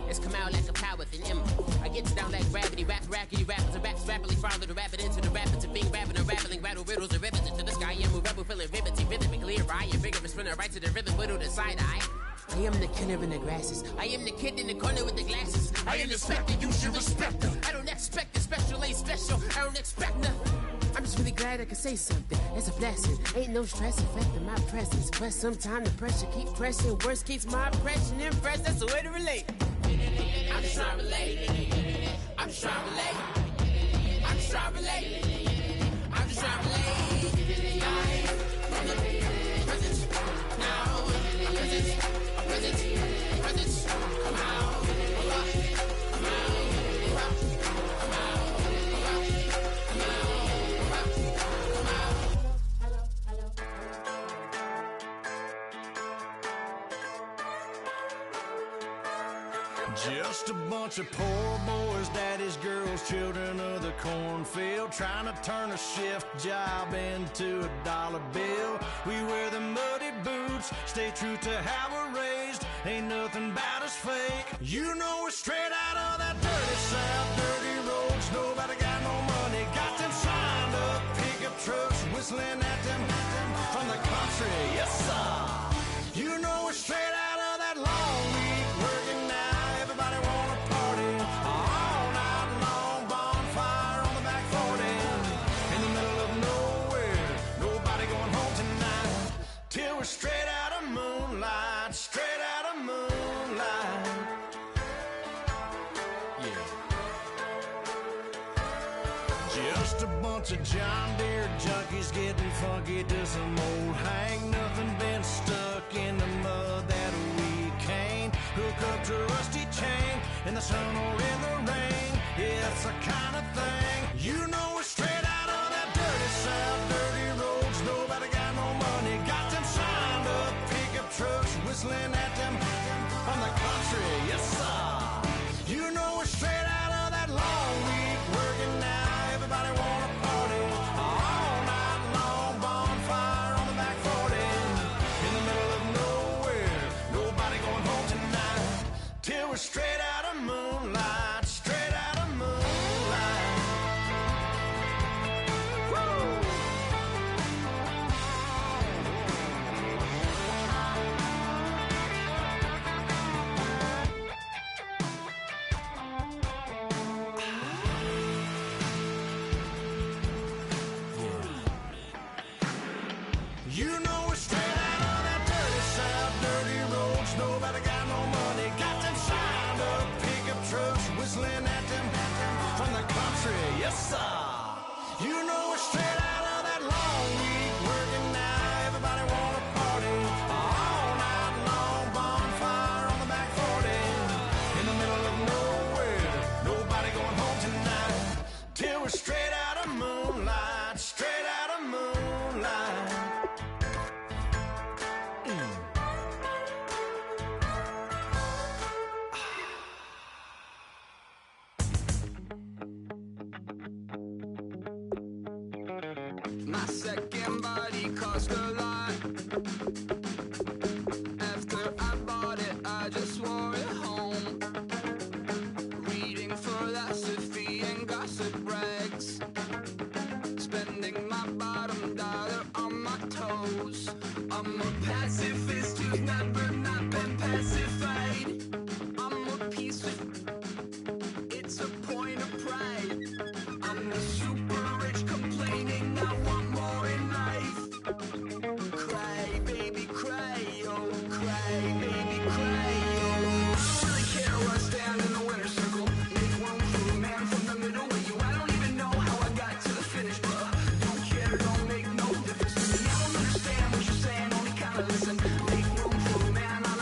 It's come out like a power within him. I get down like gravity, rackety rappers and raps rapidly follow the rapid into the rapids and being rapping and rattling, rattle riddles and rivets into the sky. I'm a rebel feeling rhythmically clear. I am vigorous, spinning right to the rhythm, widow the side eye. I am the killer in the grasses. I am the kid in the corner with the glasses. I am the specter, you should respect them. I don't expect the special, ain't special. I don't expect nothing. I'm just really glad I can say something. It's a blessing. Ain't no stress affecting my presence. But sometimes the pressure keeps pressing. Worst keeps my impression impressed. That's the way to relate. I'm just trying to relate. I'm just trying to relate. I'm just trying to relate. I'm just trying to relate. From the present now. Present. Come out. Just a bunch of poor boys, daddies, girls, children of the cornfield, trying to turn a shift job into a dollar bill. We wear the muddy boots, stay true to how we're raised. Ain't nothing about us fake. You know we're straight out of that dirty south, dirty roads. Nobody got no money, got them signed up pickup trucks, whistling at them from the country. Yes, sir. You know we're straight out of that long week working now. Everybody wanna party all night long, bonfire on the back 40 in the middle of nowhere. Nobody going home tonight till we're straight out of moonlight, straight out of moonlight. Yeah. Just a bunch of John Deere junkies getting funky to some old hang. Nothing been stuck in the mud that we can't hook up to a rusty chain in the sun or in the rain. Yeah, it's the kind of thing. You know we're straight out of that dirty south, dirty roads. Nobody got no money, got them signed up pickup trucks, whistling at them from the country. Yes, sir. You know we're straight out of that long week working now. Everybody wanna party all night long, bonfire on the back 40 in the middle of nowhere. Nobody going home tonight till we're straight out of moonlight, straight out of moonlight. Woo! You know we're straight out of that dirty south, dirty roads. Nobody got no money, got them signed up pickup trucks, whistling at them from the country. Yes, sir. You know we're straight out of that long week working now. Everybody wanna party all night long, bonfire on the back 40 in the middle of nowhere. Nobody going home tonight till we're straight out of moonlight, straight out of moonlight. My second body cost a lot. After I bought it, I just wore it home. Reading philosophy and gossip rags. Spending my bottom dollar on my toes. I'm a pacifist who's never not been pacified. I'm a piece of... It's a point of pride. I'm the super rich complaining I want more in life. Cry, baby, cry, oh, cry, baby, cry, oh. I don't really care where I stand in the winner's circle. Make room for a man from the middle with you. I don't even know how I got to the finish, but don't care, don't make no difference to me. I don't understand what you're saying, only kinda listen. Make room for a man, I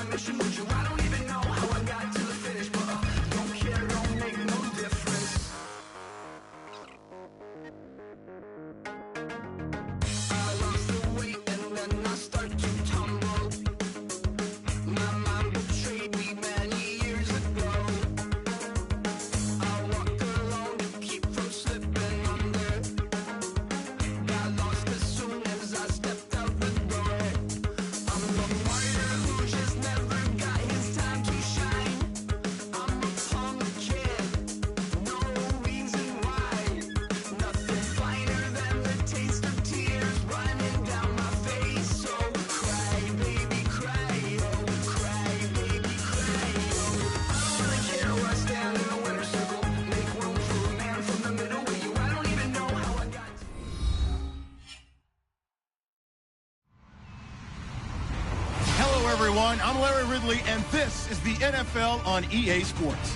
everyone. I'm Larry Ridley, and this is the NFL on EA Sports.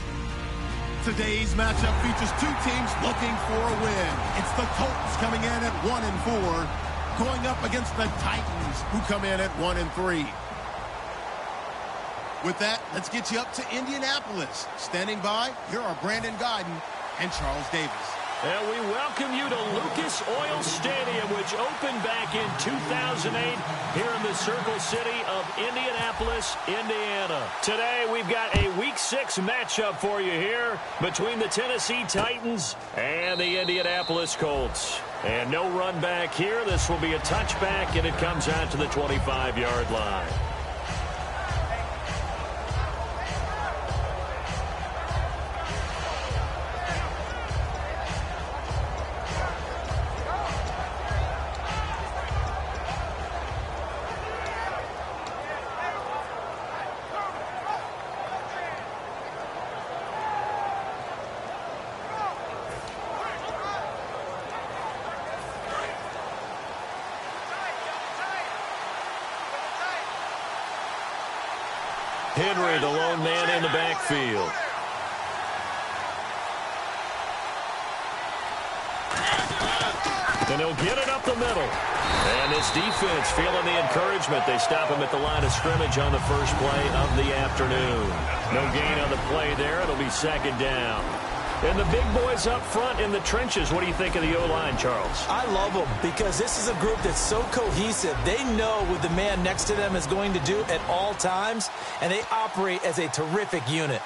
Today's matchup features two teams looking for a win. It's the Colts coming in at 1-4, going up against the Titans, who come in at 1-3. With that, let's get you up to Indianapolis. Standing by, here are Brandon Godden and Charles Davis. And we welcome you to Lucas Oil Stadium, which opened back in 2008 here in the Circle City of Indianapolis, Indiana. Today, we've got a Week 6 matchup for you here between the Tennessee Titans and the Indianapolis Colts. And no run back here. This will be a touchback, and it comes out to the 25-yard line. Henry, the lone man in the backfield. And he'll get it up the middle. And this defense feeling the encouragement. They stop him at the line of scrimmage on the first play of the afternoon. No gain on the play there. It'll be second down. And the big boys up front in the trenches. What do you think of the O-line, Charles? I love them because this is a group that's so cohesive. They know what the man next to them is going to do at all times, and they operate as a terrific unit.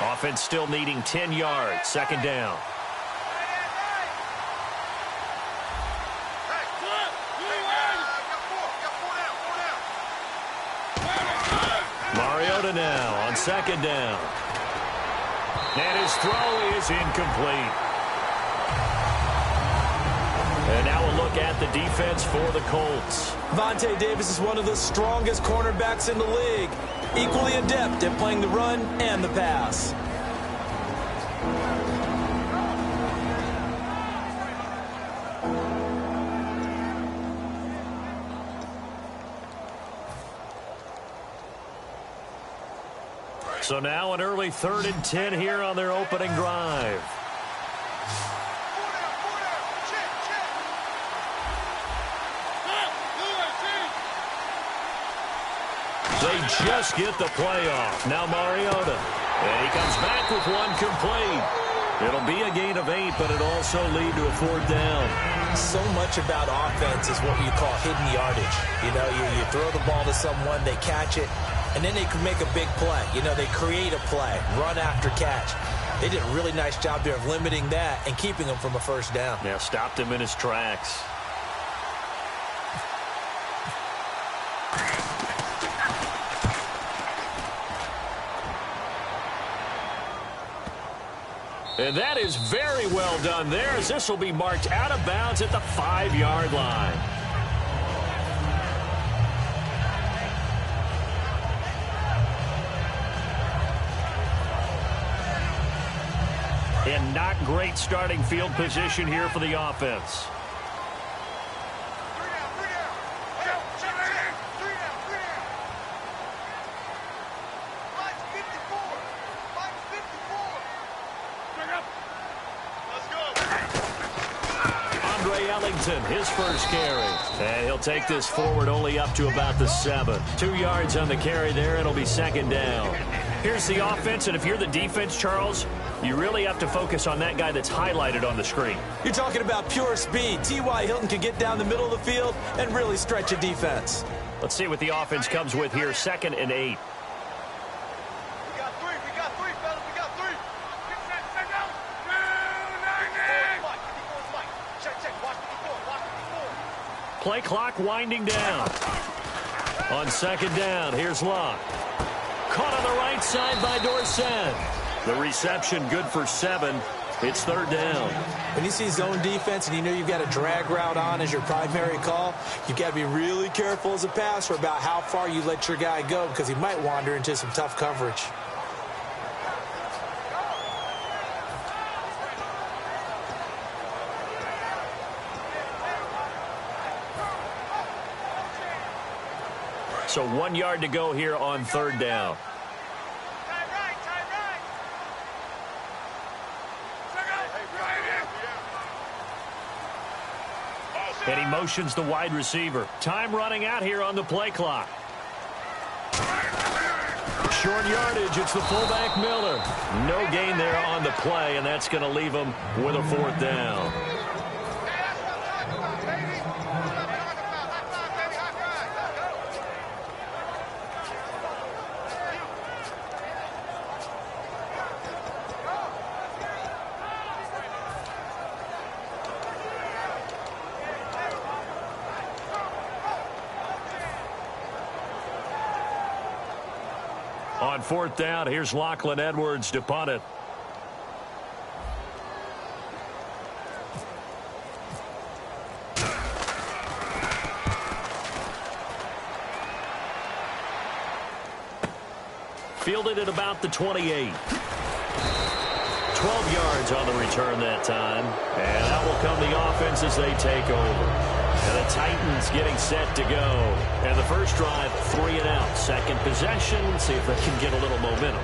Offense still needing 10 yards. Second down. Now on second down. And his throw is incomplete. And now a look at the defense for the Colts. Vontae Davis is one of the strongest cornerbacks in the league. Equally adept at playing the run and the pass. So now an early 3rd and 10 here on their opening drive. They just get the play off. Now Mariota. And he comes back with one complete. It'll be a gain of 8, but it'll also lead to a 4th down. So much about offense is what you call hidden yardage. You know, you throw the ball to someone, they catch it, and then they can make a big play. You know, they create a play, run after catch. They did a really nice job there of limiting that and keeping him from a first down. Yeah, stopped him in his tracks. And that is very well done there, as this will be marked out of bounds at the 5-yard line. And not great starting field position here for the offense. His first carry. And he'll take this forward only up to about the 7. 2 yards on the carry there. It'll be second down. Here's the offense, and if you're the defense, Charles, you really have to focus on that guy that's highlighted on the screen. You're talking about pure speed. T.Y. Hilton can get down the middle of the field and really stretch a defense. Let's see what the offense comes with here. 2nd and 8. Play clock winding down. On 2nd down, here's Locke. Caught on the right side by Dorsett. The reception good for 7. It's 3rd down. When you see zone defense and you know you've got a drag route on as your primary call, you've got to be really careful as a passer about how far you let your guy go because he might wander into some tough coverage. So 1 yard to go here on third down. And he motions the wide receiver. Time running out here on the play clock. Short yardage, it's the fullback Miller. No gain there on the play, and that's going to leave him with a fourth down. On fourth down, here's Lachlan Edwards to punt it. Fielded at about the 28. 12 yards on the return that time. And that will come the offense as they take over. And the Titans getting set to go. And the first drive, 3 and out. Second possession, see if they can get a little momentum.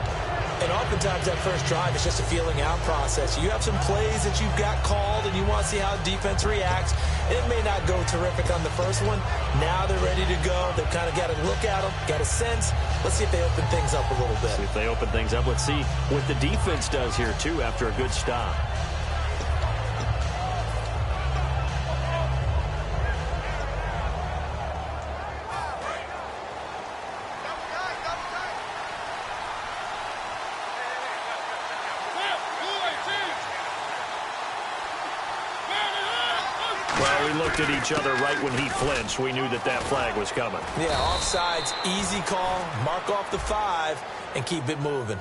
And oftentimes that first drive is just a feeling out process. You have some plays that you've got called and you want to see how defense reacts. It may not go terrific on the first one. Now they're ready to go. They've kind of got to look at them, got a sense. Let's see if they open things up a little bit. See if they open things up. Let's see what the defense does here, too, after a good stop. Well, we looked at each other right when he flinched. We knew that that flag was coming. Yeah, offsides, easy call. Mark off the 5 and keep it moving.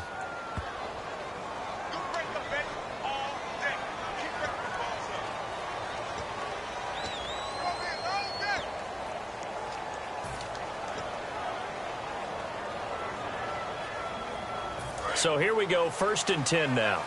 So here we go, 1st and 10 now.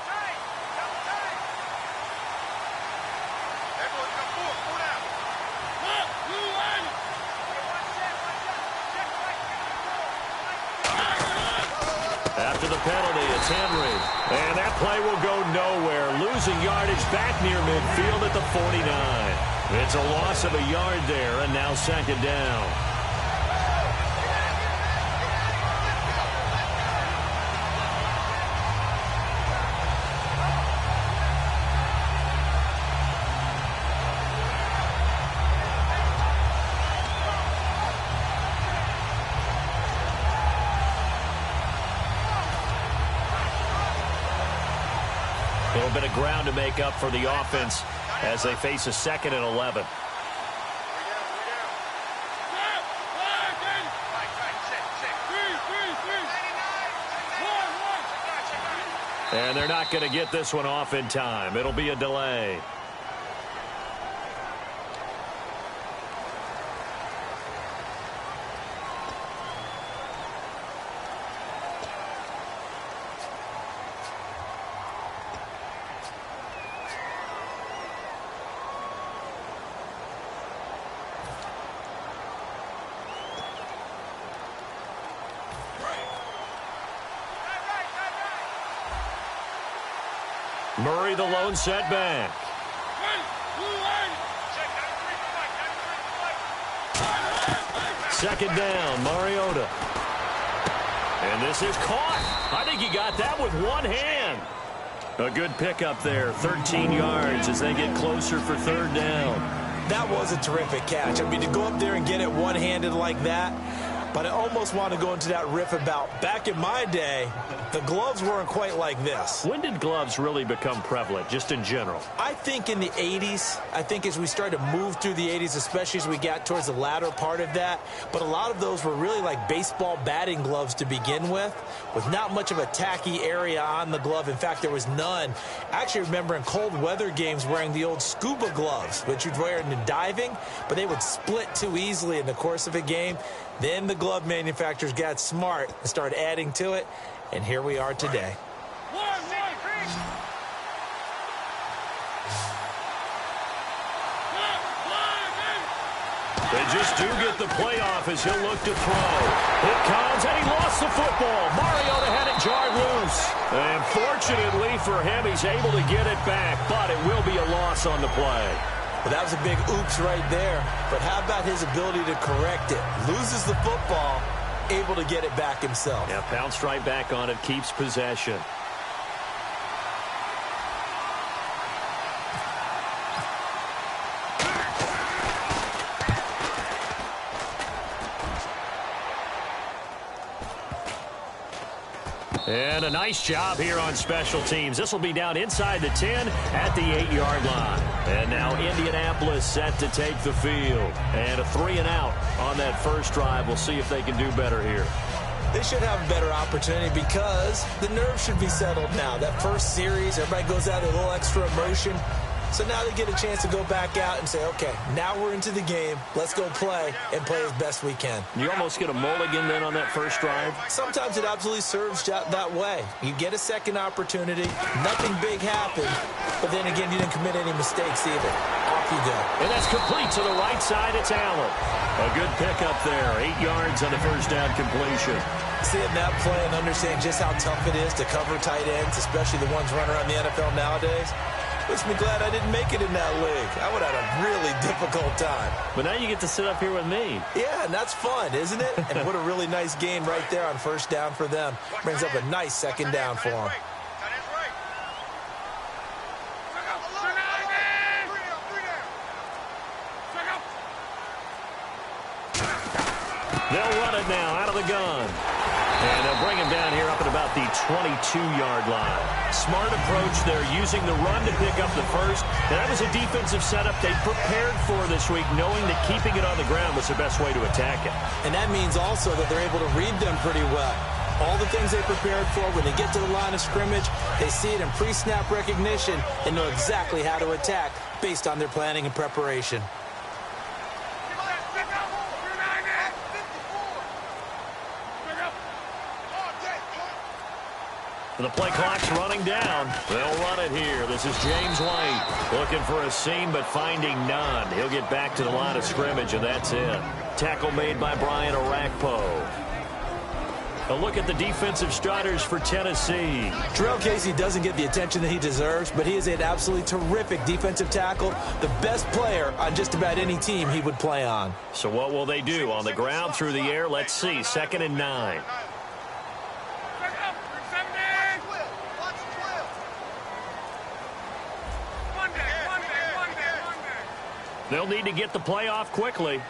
After the penalty, it's Henry. And that play will go nowhere. Losing yardage back near midfield at the 49. It's a loss of a yard there, and now 2nd down. A little bit of ground to make up for the offense as they face a 2nd and 11. And they're not going to get this one off in time. It'll be a delay. Murray, the lone setback. Second down, Mariota. And this is caught. I think he got that with one hand. A good pickup there, 13 yards as they get closer for 3rd down. That was a terrific catch. I mean, to go up there and get it one-handed like that, but I almost want to go into that riff about back in my day, the gloves weren't quite like this. When did gloves really become prevalent, just in general? I think in the 80s. I think as we started to move through the 80s, especially as we got towards the latter part of that. But a lot of those were really like baseball batting gloves to begin with not much of a tacky area on the glove. In fact, there was none. I actually remember in cold weather games wearing the old scuba gloves, which you'd wear in the diving, but they would split too easily in the course of a game. Then the glove manufacturers got smart and started adding to it, and here we are today. They just do get the playoff as he'll look to throw. It comes, and he lost the football. Mariota had it jarred loose. And fortunately for him, he's able to get it back, but it will be a loss on the play. Well, that was a big oops right there. But how about his ability to correct it? Loses the football, able to get it back himself. Yeah, pounced right back on it, keeps possession. And a nice job here on special teams. This will be down inside the 10 at the 8-yard line. And now Indianapolis set to take the field. And a 3-and-out on that first drive. We'll see if they can do better here. They should have a better opportunity because the nerves should be settled now. That first series, everybody goes out with a little extra emotion. So now they get a chance to go back out and say, okay, now we're into the game. Let's go play and play as best we can. You almost get a mulligan then on that first drive? Sometimes it absolutely serves that way. You get a second opportunity. Nothing big happened. But then again, you didn't commit any mistakes either. Off you go. And that's complete to the right side. It's Allen. A good pickup there. 8 yards on the first down completion. Seeing that play and understanding just how tough it is to cover tight ends, especially the ones running around the NFL nowadays, makes me glad I didn't make it in that league. I would have had a really difficult time. But now you get to sit up here with me. Yeah, and that's fun, isn't it? And what a really nice gain right there on first down for them. Brings up a nice second down for them. They'll run it now out of the gun. And they'll bring him down here up at about the 22-yard line. Smart approach there, using the run to pick up the first. And that was a defensive setup they prepared for this week, knowing that keeping it on the ground was the best way to attack it. And that means also that they're able to read them pretty well. All the things they prepared for, when they get to the line of scrimmage, they see it in pre-snap recognition and know exactly how to attack based on their planning and preparation. The play clock's running down. They'll run it here. This is James White looking for a seam but finding none. He'll get back to the line of scrimmage, and that's it. Tackle made by Brian Orakpo. A look at the defensive starters for Tennessee. Terrell Casey doesn't get the attention that he deserves, but he is an absolutely terrific defensive tackle, the best player on just about any team he would play on. So what will they do? On the ground, through the air? Let's see. 2nd and 9. They'll need to get the play off quickly.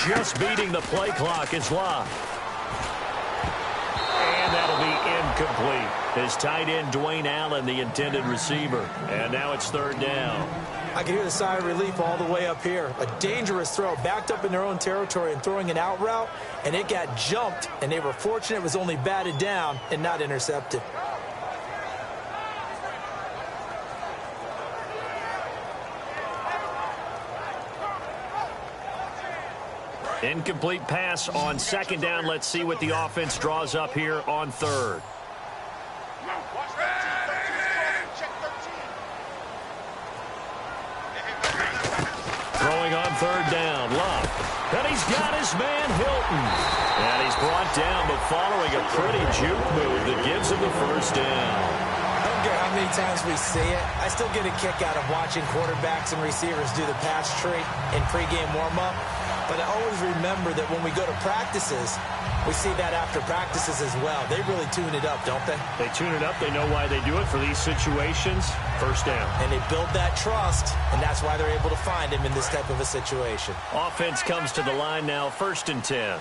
Just beating the play clock is Locke. And that'll be incomplete. His tight end, Dwayne Allen, the intended receiver. And now it's 3rd down. I can hear the sigh of relief all the way up here. A dangerous throw, backed up in their own territory and throwing an out route, and it got jumped, and they were fortunate it was only batted down and not intercepted. Incomplete pass on 2nd down. Let's see what the offense draws up here on 3rd. Throwing on 3rd down. Love. And he's got his man Hilton. And he's brought down, but following a pretty juke move that gives him the first down. I don't care how many times we see it. I still get a kick out of watching quarterbacks and receivers do the pass tree in pregame warm-up. But I always remember that when we go to practices, we see that after practices as well. They really tune it up, don't they? They tune it up. They know why they do it for these situations. First down. And they build that trust, and that's why they're able to find him in this type of a situation. Offense comes to the line now, 1st and 10.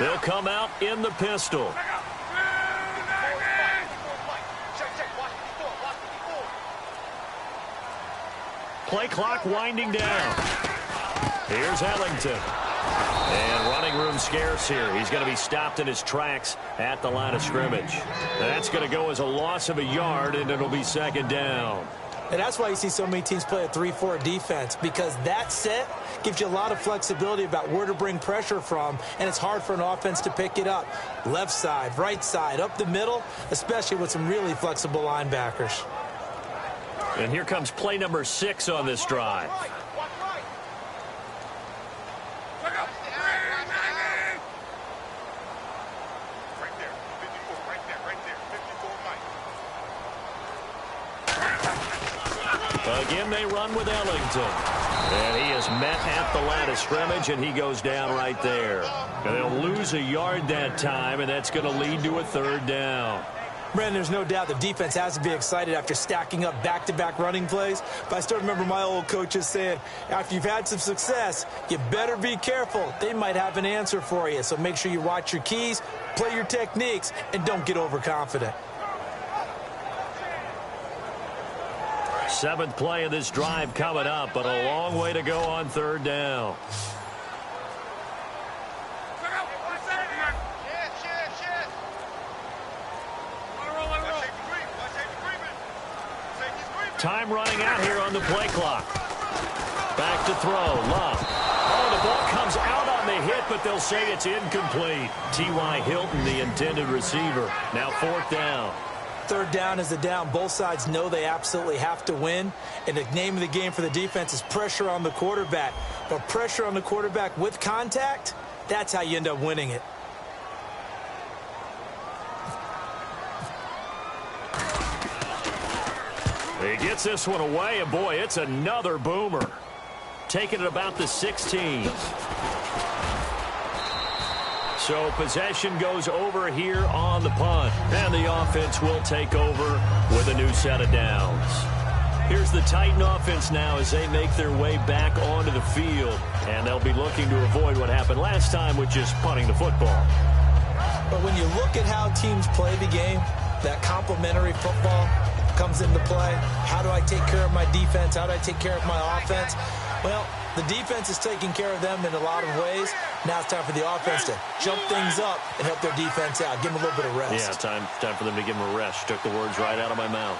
They'll come out in the pistol. Play clock winding down. Here's Ellington. And running room scarce here. He's going to be stopped in his tracks at the line of scrimmage. That's going to go as a loss of a yard, and it'll be 2nd down. And that's why you see so many teams play a 3-4 defense, because that set gives you a lot of flexibility about where to bring pressure from, and it's hard for an offense to pick it up. Left side, right side, up the middle, especially with some really flexible linebackers. And here comes play number 6 on this drive. Again, they run with Ellington. And he is met at the line of scrimmage, and he goes down right there. And they'll lose a yard that time, and that's going to lead to a third down. Brandon, there's no doubt the defense has to be excited after stacking up back-to-back running plays. But I still remember my old coaches saying, after you've had some success, you better be careful. They might have an answer for you. So make sure you watch your keys, play your techniques, and don't get overconfident. 7th play of this drive coming up, but a long way to go on third down. Time running out here on the play clock. Back to throw. Love. Oh, the ball comes out on the hit, but they'll say it's incomplete. T.Y. Hilton, the intended receiver. Now 4th down. Third down is the down. Both sides know they absolutely have to win. And the name of the game for the defense is pressure on the quarterback. But pressure on the quarterback with contact, that's how you end up winning it. He gets this one away, and boy, it's another boomer. Taking it about the 16. So possession goes over here on the punt, and the offense will take over with a new set of downs. Here's the Titan offense now as they make their way back onto the field, and they'll be looking to avoid what happened last time with just punting the football. But when you look at how teams play the game, that complementary football comes into play. How do I take care of my defense? How do I take care of my offense? Well, the defense is taking care of them in a lot of ways. Now it's time for the offense to jump things up and help their defense out. Give them a little bit of rest. Yeah, time for them to give them a rest. Took the words right out of my mouth.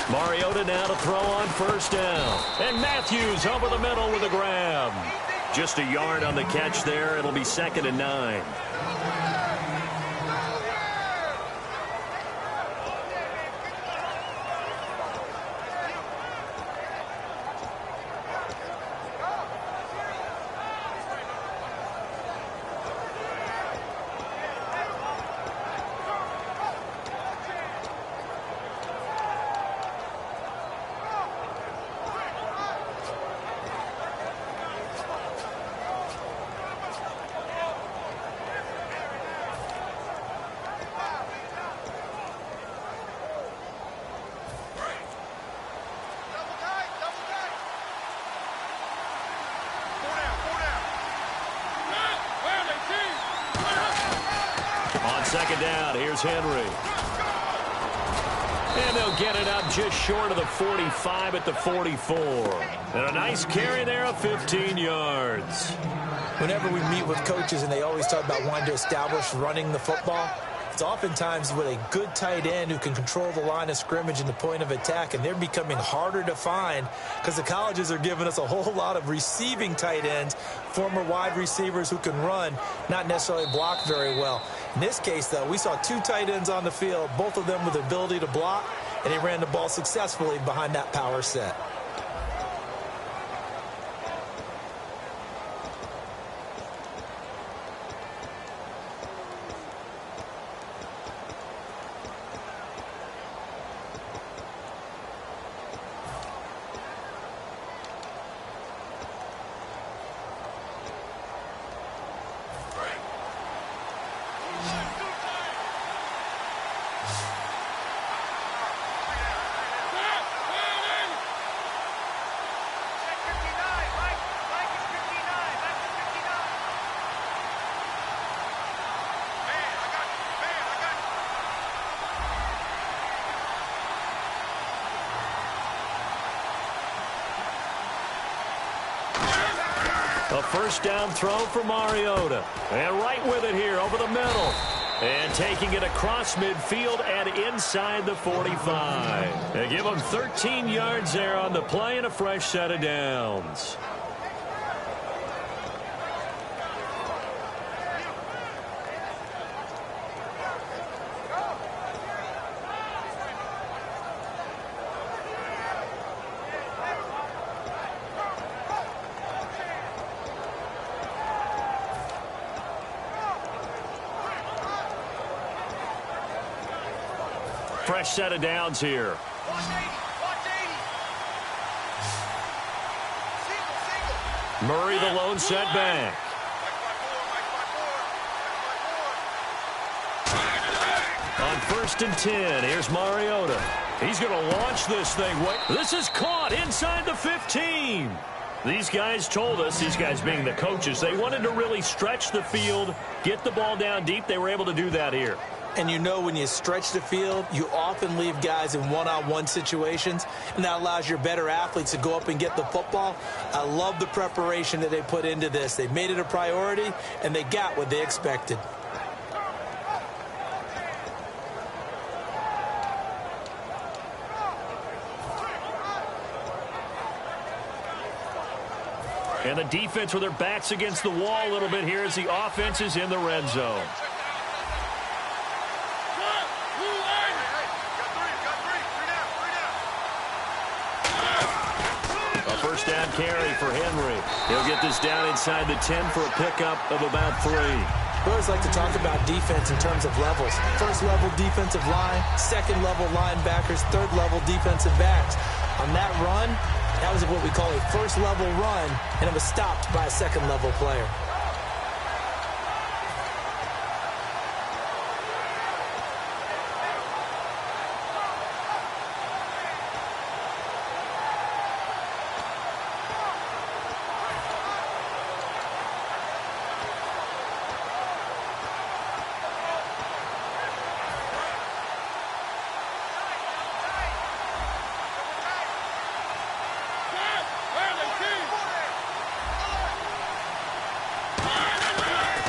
Mariota now to throw on 1st down. And Matthews over the middle with a grab. Just a yard on the catch there. It'll be 2nd and 9. On 2nd down, here's Henry. And they'll get it up just short of the 45 at the 44. And a nice carry there of 15 yards. Whenever we meet with coaches and they always talk about wanting to establish running the football, it's oftentimes with a good tight end who can control the line of scrimmage and the point of attack, and they're becoming harder to find because the colleges are giving us a whole lot of receiving tight ends, former wide receivers who can run, not necessarily block very well. In this case, though, we saw 2 tight ends on the field, both of them with the ability to block, and they ran the ball successfully behind that power set. A 1st down throw for Mariota. And right with it here over the middle. And taking it across midfield and inside the 45. They give them 13 yards there on the play and a fresh set of downs. fresh set of downs here. Murray the lone setback. On 1st and 10, here's Mariota. He's going to launch this thing. This is caught inside the 15. These guys told us, these guys being the coaches, they wanted to really stretch the field, get the ball down deep. They were able to do that here. And you know when you stretch the field, you often leave guys in one-on-one situations, and that allows your better athletes to go up and get the football. I love the preparation that they put into this. They made it a priority, and they got what they expected. And the defense with their backs against the wall a little bit here as the offense is in the red zone. A first down carry for Henry. He'll get this down inside the 10 for a pickup of about 3. We always like to talk about defense in terms of levels. First level defensive line, second level linebackers, third level defensive backs. On that run, that was what we call a first level run, and it was stopped by a second level player.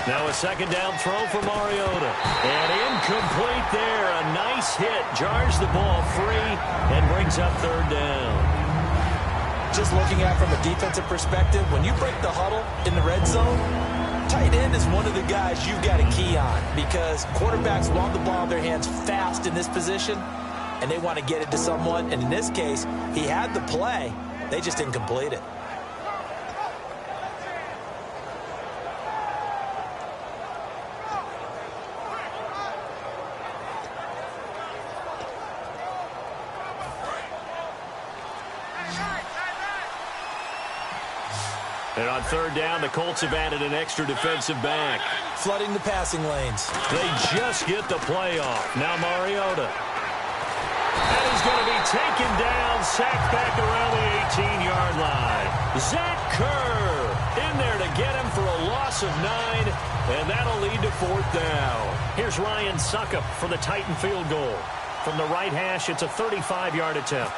Now a second down throw for Mariota. And incomplete there. A nice hit. Jars the ball free and brings up 3rd down. Just looking at it from a defensive perspective, when you break the huddle in the red zone, tight end is one of the guys you've got to key on because quarterbacks want the ball in their hands fast in this position, and they want to get it to someone. And in this case, he had the play. They just didn't complete it. And on 3rd down, the Colts have added an extra defensive back. Flooding the passing lanes. They just get the play off. Now Mariota. And he's going to be taken down, sacked back around the 18-yard line. Zach Kerr in there to get him for a loss of 9, and that'll lead to 4th down. Here's Ryan Suckup for the Titan field goal. From the right hash, it's a 35-yard attempt.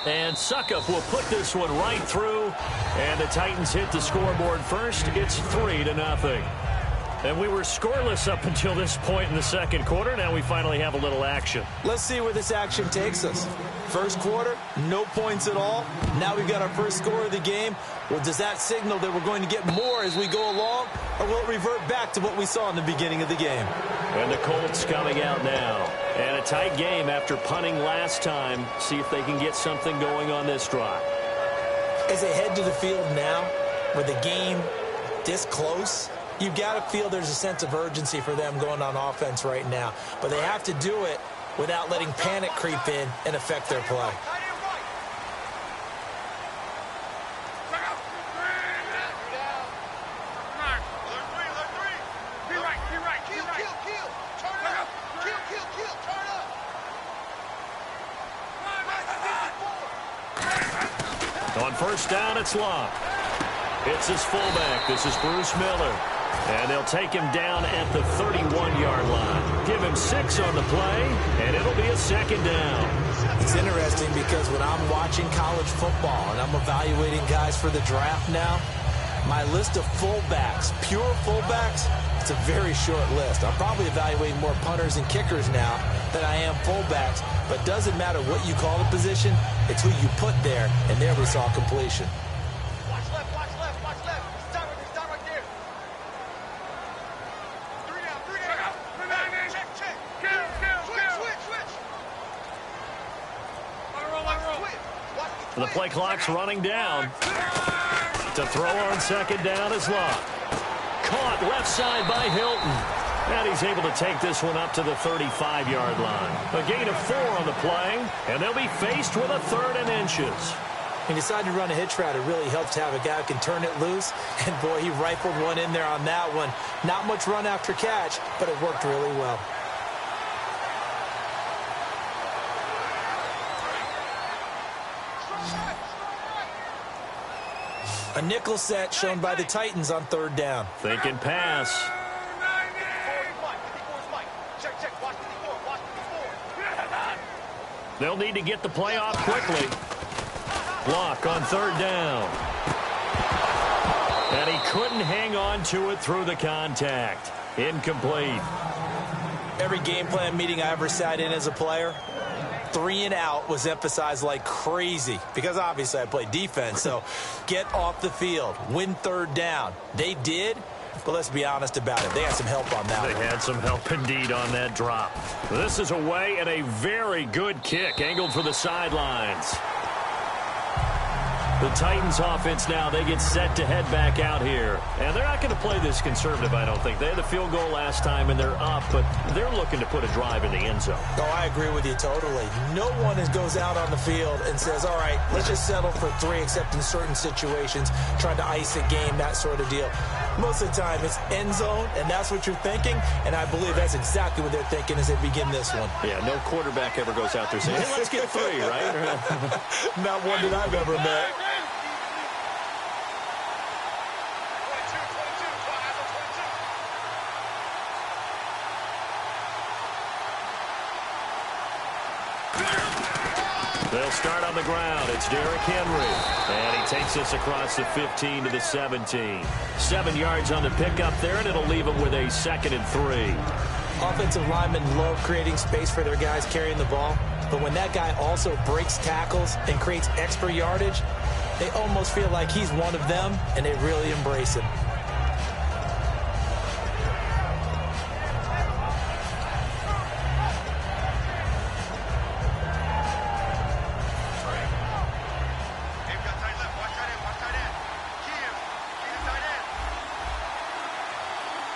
And Suckup will put this one right through. And the Titans hit the scoreboard first. It's 3-0. And we were scoreless up until this point in the second quarter. Now we finally have a little action. Let's see where this action takes us. First quarter, no points at all. Now we've got our first score of the game. Well, does that signal that we're going to get more as we go along? Or will it revert back to what we saw in the beginning of the game? And the Colts coming out now. And a tight game after punting last time. See if they can get something going on this drive. As they head to the field now, with the game this close, you've got to feel there's a sense of urgency for them going on offense right now. But they have to do it without letting panic creep in and affect their play. On first down, it's Locke. It's his fullback. This is Bruce Miller. And they'll take him down at the 31-yard line. Give him 6 on the play, and it'll be a second down. It's interesting because when I'm watching college football and I'm evaluating guys for the draft now, my list of fullbacks, pure fullbacks, it's a very short list. I'm probably evaluating more punters and kickers now than I am fullbacks. But it doesn't matter what you call the position, it's who you put there, and there we saw completion. Watch left, watch left, watch left. Stop right there. 3 down. Check. Switch. Roll. The play clock's running down. To throw on second down is Locke. Caught left side by Hilton. And he's able to take this one up to the 35-yard line. A gain of 4 on the play, and they'll be faced with a 3rd and inches. He decided to run a hitch route. It really helps to have a guy who can turn it loose. And, boy, he rifled one in there on that one. Not much run after catch, but it worked really well. A nickel set shown by the Titans on 3rd down. Thinking pass. They'll need to get the play off quickly. Block on 3rd down. And he couldn't hang on to it through the contact. Incomplete. Every game plan meeting I ever sat in as a player, 3 and out was emphasized like crazy because obviously I played defense. So get off the field, win 3rd down. They did, but let's be honest about it. They had some help on that one. They had some help indeed on that drop. This is away and a very good kick angled for the sidelines. The Titans offense now, they get set to head back out here. And they're not going to play this conservative, I don't think. They had the field goal last time, and they're up, but they're looking to put a drive in the end zone. No, I agree with you totally. No one goes out on the field and says, all right, let's just settle for 3, except in certain situations, trying to ice a game, that sort of deal. Most of the time, it's end zone, and that's what you're thinking, and I believe that's exactly what they're thinking as they begin this one. Yeah, no quarterback ever goes out there saying, hey, let's get 3, right? Not one that I've ever met. They'll start on the ground. It's Derrick Henry. And he takes this across the 15 to the 17. 7 yards on the pickup there, and it'll leave him with a 2nd and 3. Offensive linemen love creating space for their guys carrying the ball. But when that guy also breaks tackles and creates extra yardage, they almost feel like he's one of them, and they really embrace him.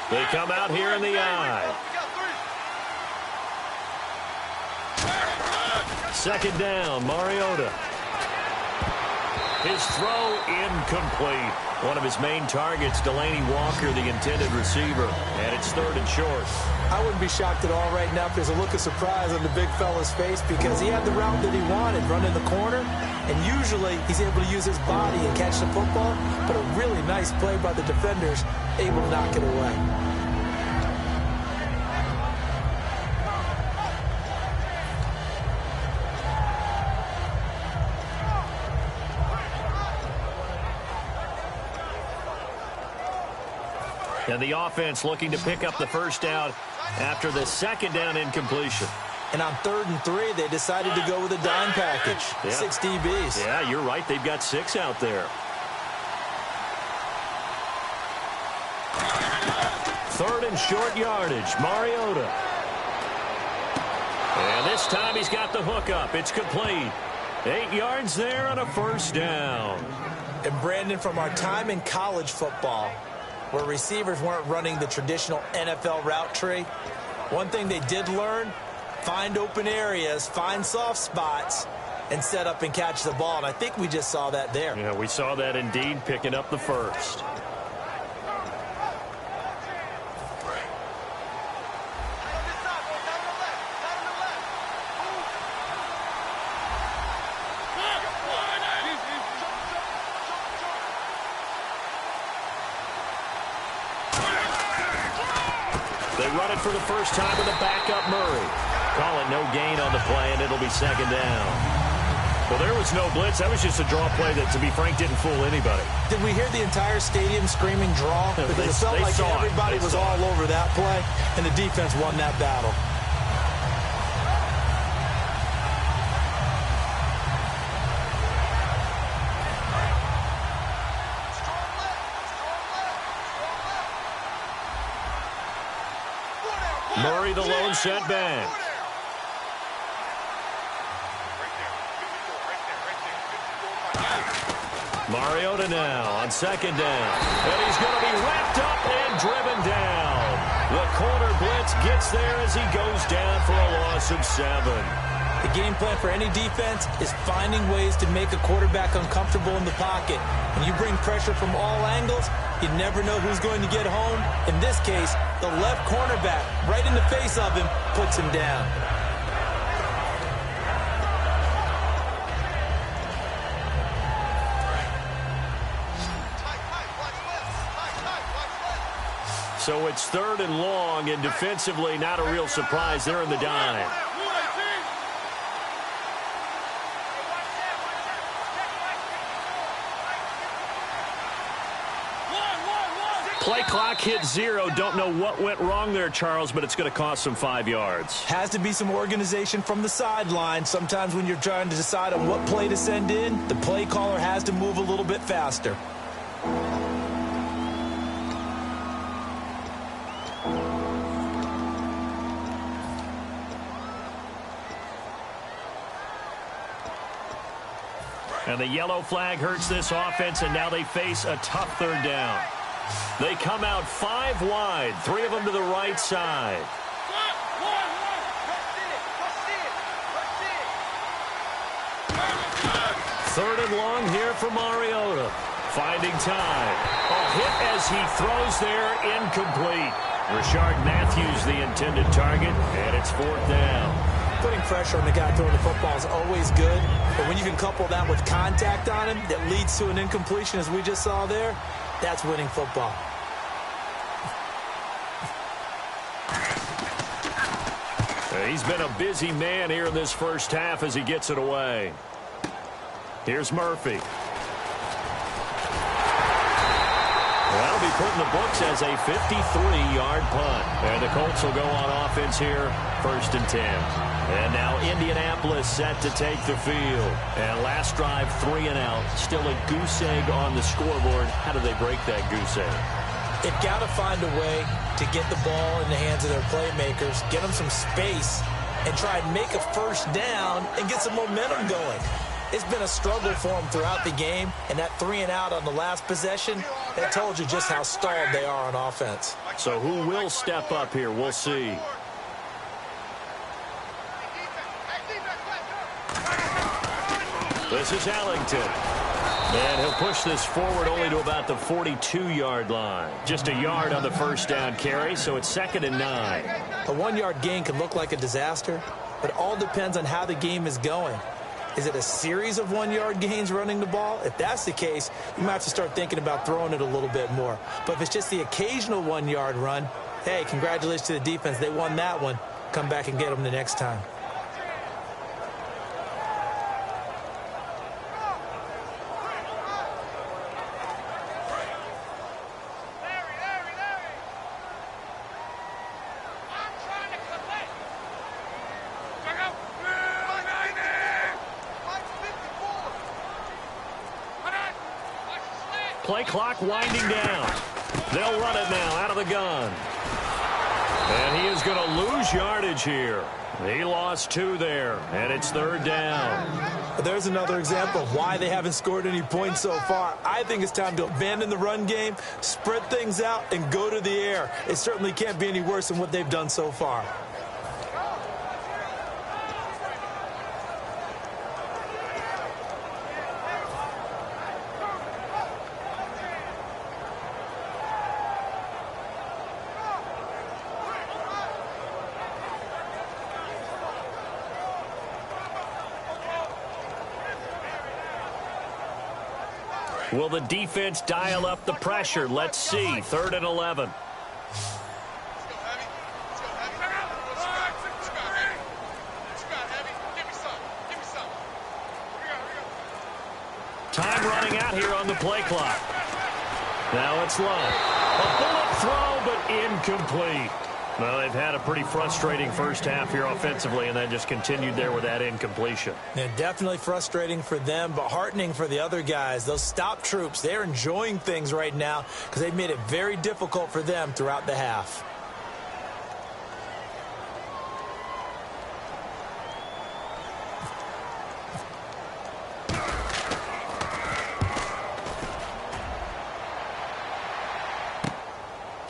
They come out here in the eye. 2nd down, Mariota. His throw incomplete. One of his main targets, Delaney Walker, the intended receiver. And it's 3rd and short. I wouldn't be shocked at all right now if there's a look of surprise on the big fella's face because he had the route that he wanted, running the corner. And usually he's able to use his body and catch the football. But a really nice play by the defenders, able to knock it away. And the offense looking to pick up the 1st down after the 2nd down incompletion. And on 3rd and 3, they decided to go with a dime package. Yeah. 6 DBs. Yeah, you're right. They've got 6 out there. 3rd and short yardage. Mariota. And this time he's got the hook up. It's complete. 8 yards there on a 1st down. And Brandon, from our time in college football, where receivers weren't running the traditional NFL route tree, one thing they did learn, find open areas, find soft spots, and set up and catch the ball. And I think we just saw that there. Yeah, we saw that indeed, picking up the 1st. They run it for the 1st time with a backup Murray. Call it no gain on the play, and it'll be 2nd down. Well, there was no blitz. That was just a draw play that, to be frank, didn't fool anybody. Did we hear the entire stadium screaming draw? Because it felt like everybody was all over that play, and the defense won that battle. Murray, the lone setback. Mariota now on 2nd down. And he's going to be wrapped up and driven down. The corner blitz gets there as he goes down for a loss of 7. The game plan for any defense is finding ways to make a quarterback uncomfortable in the pocket. When you bring pressure from all angles, you never know who's going to get home. In this case, the left cornerback, right in the face of him, puts him down. So it's 3rd and long, and defensively, not a real surprise. They're in the dime. Play clock hit 0. Don't know what went wrong there, Charles, but it's going to cost them 5 yards. Has to be some organization from the sideline. Sometimes when you're trying to decide on what play to send in, the play caller has to move a little bit faster. And the yellow flag hurts this offense, and now they face a tough 3rd down. They come out 5 wide, 3 of them to the right side. 3rd and long here for Mariota. Finding time. A hit as he throws there, incomplete. Rashard Matthews the intended target, and it's 4th down. Putting pressure on the guy throwing the football is always good, but when you can couple that with contact on him that leads to an incompletion, as we just saw there, that's winning football. He's been a busy man here in this first half as he gets it away. Here's Murphy. That'll be put in the books as a 53-yard punt. And the Colts will go on offense here, 1st and 10. And now Indianapolis set to take the field. And last drive, 3 and out. Still a goose egg on the scoreboard. How do they break that goose egg? They've got to find a way to get the ball in the hands of their playmakers, get them some space, and try and make a 1st down and get some momentum going. It's been a struggle for them throughout the game, and that 3 and out on the last possession, that told you just how stalled they are on offense. So who will step up here? We'll see. This is Ellington. And he'll push this forward only to about the 42-yard line. Just a yard on the 1st down carry, so it's 2nd and 9. A 1-yard gain can look like a disaster, but it all depends on how the game is going. Is it a series of 1-yard gains running the ball? If that's the case, you might have to start thinking about throwing it a little bit more. But if it's just the occasional 1-yard run, hey, congratulations to the defense. They won that one. Come back and get them the next time. Play clock winding down. They'll run it now out of the gun. And he is going to lose yardage here. He lost 2 there, and it's 3rd down. But there's another example of why they haven't scored any points so far. I think it's time to abandon the run game, spread things out, and go to the air. It certainly can't be any worse than what they've done so far. Will the defense dial up the pressure? Let's see. 3rd and 11. Time running out here on the play clock. Now it's low. A bullet throw, but incomplete. Well, they've had a pretty frustrating first half here offensively, and then just continued there with that incompletion. Yeah, definitely frustrating for them, but heartening for the other guys. Those stop troops, they're enjoying things right now because they've made it very difficult for them throughout the half.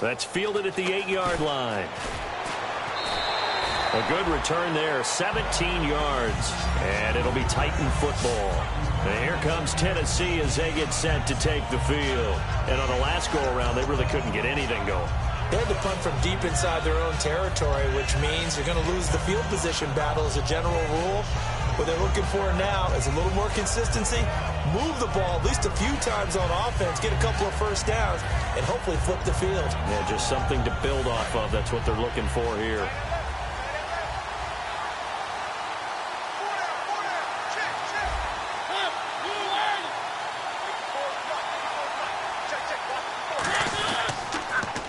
That's fielded at the 8-yard line. A good return there, 17 yards. And it'll be Titan football. And here comes Tennessee as they get set to take the field. And on the last go-around, they really couldn't get anything going. They had to punt from deep inside their own territory, which means you're going to lose the field position battle as a general rule. What they're looking for now is a little more consistency, move the ball at least a few times on offense, get a couple of first downs, and hopefully flip the field. Yeah, just something to build off of. That's what they're looking for here.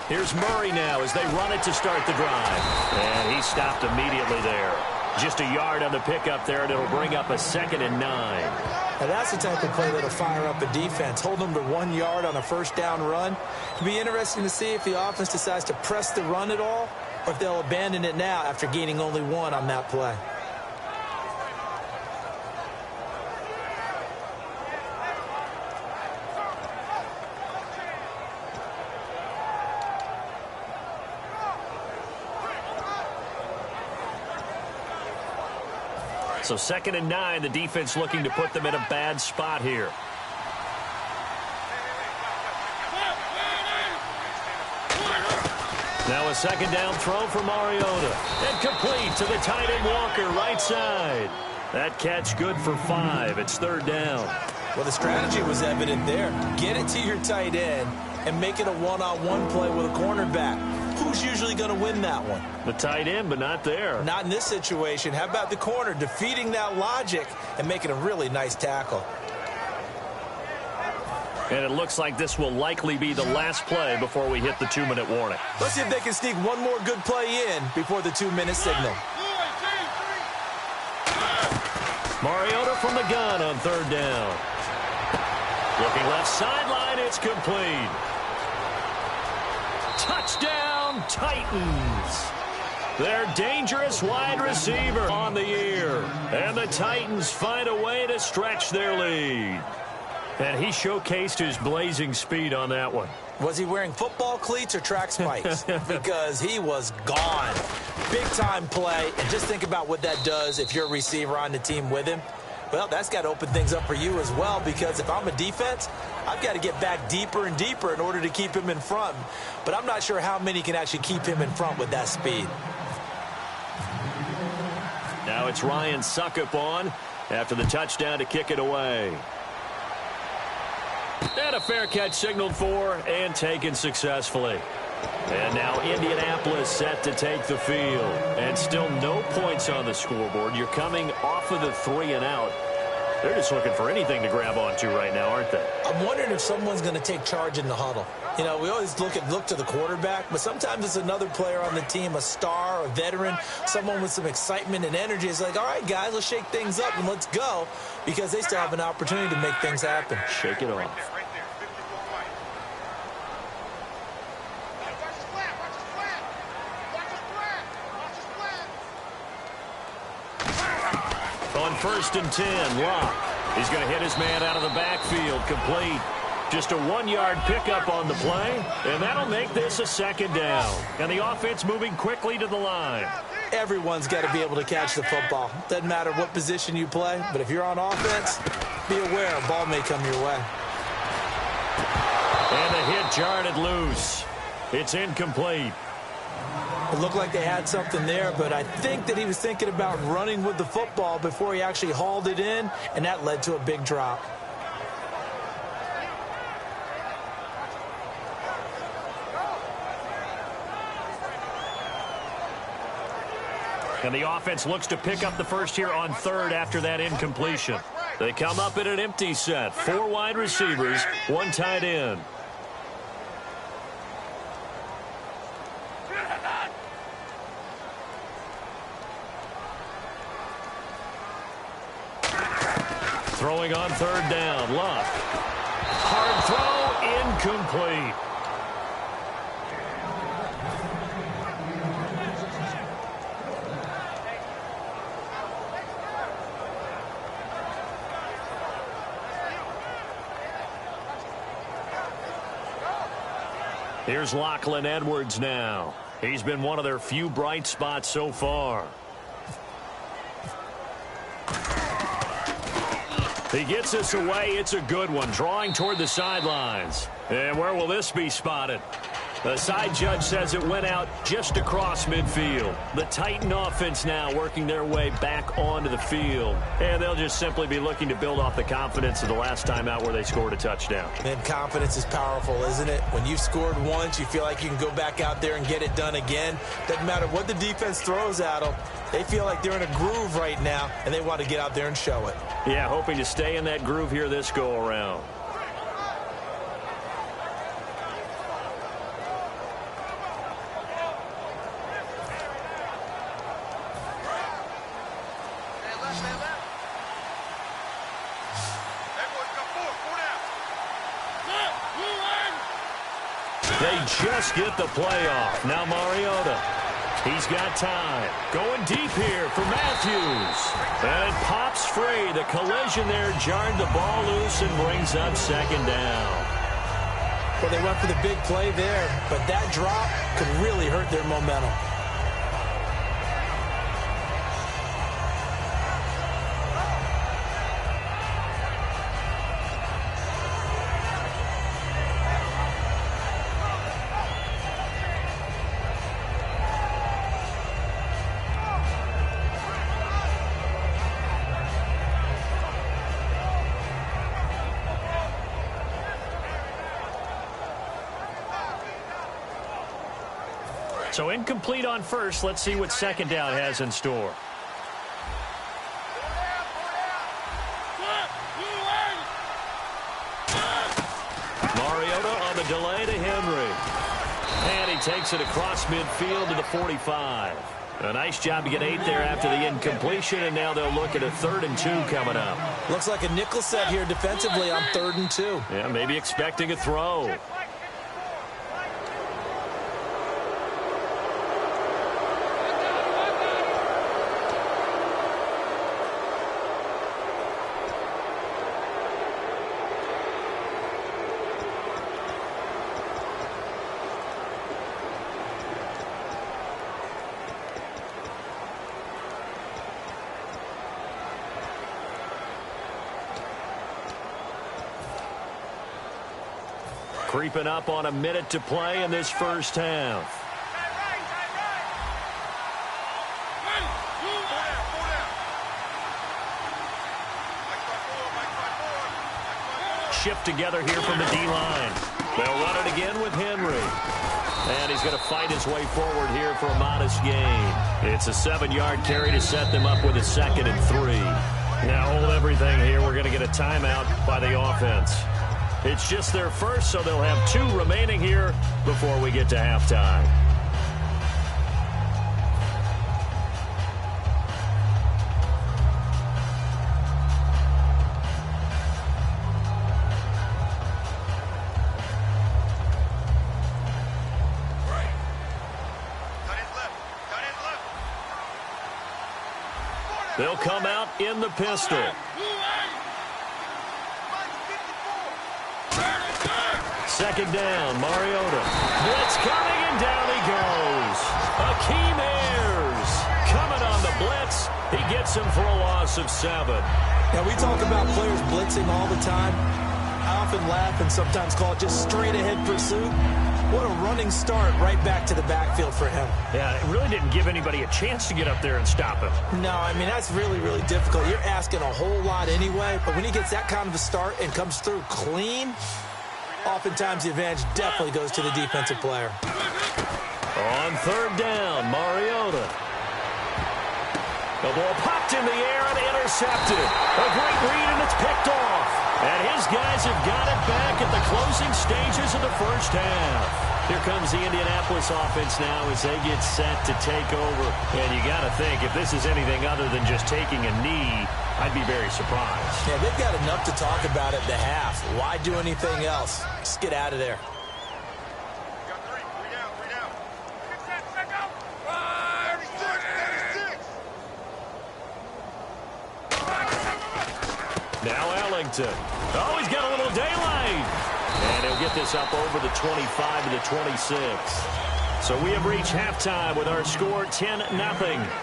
Here's Murray now as they run it to start the drive. And he stopped immediately there. Just a yard on the pickup there, and it'll bring up a 2nd and 9. Now that's the type of play that'll fire up a defense. Hold them to 1 yard on a first down run. It'll be interesting to see if the offense decides to press the run at all, or if they'll abandon it now after gaining only 1 on that play. So 2nd and 9, the defense looking to put them in a bad spot here. Now a 2nd down throw for Mariota. And complete to the tight end Walker, right side. That catch good for 5. It's 3rd down. Well, the strategy was evident there. Get it to your tight end and make it a one-on-one play with a cornerback. Who's usually going to win that one? The tight end, but not there. Not in this situation. How about the corner defeating that logic and making a really nice tackle? And it looks like this will likely be the last play before we hit the 2-minute warning. Let's see if they can sneak one more good play in before the 2-minute signal. Mariota from the gun on 3rd down. Looking left sideline, it's complete. Touchdown, Titans. Their dangerous wide receiver on the year. And the Titans find a way to stretch their lead. And he showcased his blazing speed on that one. Was he wearing football cleats or track spikes? Because he was gone. Big-time play. And just think about what that does if you're a receiver on the team with him. Well, that's got to open things up for you as well, because if I'm a defense, I've got to get back deeper and deeper in order to keep him in front. But I'm not sure how many can actually keep him in front with that speed. Now it's Ryan Suckup on after the touchdown to kick it away. And a fair catch signaled for and taken successfully. And now Indianapolis set to take the field. And still no points on the scoreboard. You're coming off of the 3 and out. They're just looking for anything to grab onto right now, aren't they? I'm wondering if someone's going to take charge in the huddle. You know, we always look to the quarterback, but sometimes it's another player on the team, a star, a veteran, someone with some excitement and energy. It's like, all right, guys, let's shake things up and let's go, because they still have an opportunity to make things happen. Shake it off. On 1st and 10, Locke. He's going to hit his man out of the backfield, complete. Just a 1-yard pickup on the play, and that'll make this a 2nd down. And the offense moving quickly to the line. Everyone's got to be able to catch the football. Doesn't matter what position you play, but if you're on offense, be aware a ball may come your way. And the hit jarred it loose. It's incomplete. It looked like they had something there, but I think that he was thinking about running with the football before he actually hauled it in, and that led to a big drop. And the offense looks to pick up the first here on 3rd after that incompletion. They come up in an empty set. 4 wide receivers, 1 tight end. Throwing on 3rd down, Luck. Hard throw, incomplete. Here's Lachlan Edwards now. He's been one of their few bright spots so far. He gets this away. It's a good one, drawing toward the sidelines. And where will this be spotted? The side judge says it went out just across midfield. The Titan offense now working their way back onto the field. And they'll just simply be looking to build off the confidence of the last time out where they scored a touchdown. And confidence is powerful, isn't it? When you've scored once, you feel like you can go back out there and get it done again. Doesn't matter what the defense throws at them. They feel like they're in a groove right now, and they want to get out there and show it. Yeah, hoping to stay in that groove here this go-around. They just get the play off. Now Mariota. He's got time. Going deep here for Matthews. And it pops free. The collision there jarred the ball loose and brings up second down. Well, they went for the big play there, but that drop could really hurt their momentum. So incomplete on first. Let's see what second down has in store. Mariota on the delay to Henry. And he takes it across midfield to the 45. A nice job to get 8 there after the incompletion, and now they'll look at a 3rd and 2 coming up. Looks like a nickel set here defensively on 3rd and 2. Yeah, maybe expecting a throw. Creeping up on a minute to play in this first half. Shift together here from the D-line. They'll run it again with Henry. And he's going to fight his way forward here for a modest gain. It's a 7-yard carry to set them up with a 2nd and 3. Now hold everything here. We're going to get a timeout by the offense. It's just their first, so they'll have 2 remaining here before we get to halftime. They'll come out in the pistol. Second down, Mariota. Blitz coming, and down he goes. Akeem Ayers coming on the blitz. He gets him for a loss of 7. Now, we talk about players blitzing all the time. I often laugh and sometimes call it just straight-ahead pursuit. What a running start right back to the backfield for him. Yeah, it really didn't give anybody a chance to get up there and stop him. No, I mean, that's really, really difficult. You're asking a whole lot anyway, but when he gets that kind of a start and comes through clean, oftentimes the advantage definitely goes to the defensive player. On 3rd down, Mariota. The ball popped in the air and intercepted. A great read, and it's picked off. And his guys have got it back at the closing stages of the first half. Here comes the Indianapolis offense now as they get set to take over. And you got to think, if this is anything other than just taking a knee, I'd be very surprised. Yeah, they've got enough to talk about at the half. Why do anything else? Just get out of there. Now Ellington. Oh, he's got a little daylight. And he'll get this up over the 25 to the 26. So we have reached halftime with our score 10-0.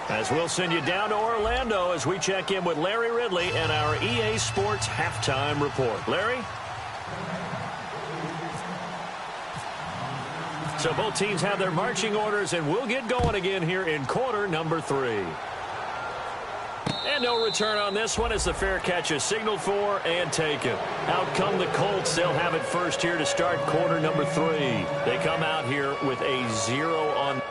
As we'll send you down to Orlando as we check in with Larry Ridley and our EA Sports halftime report. Larry? So both teams have their marching orders, and we'll get going again here in quarter number 3. And no return on this one as the fair catch is signaled for and taken. Out come the Colts. They'll have it first here to start quarter number 3. They come out here with a 0 on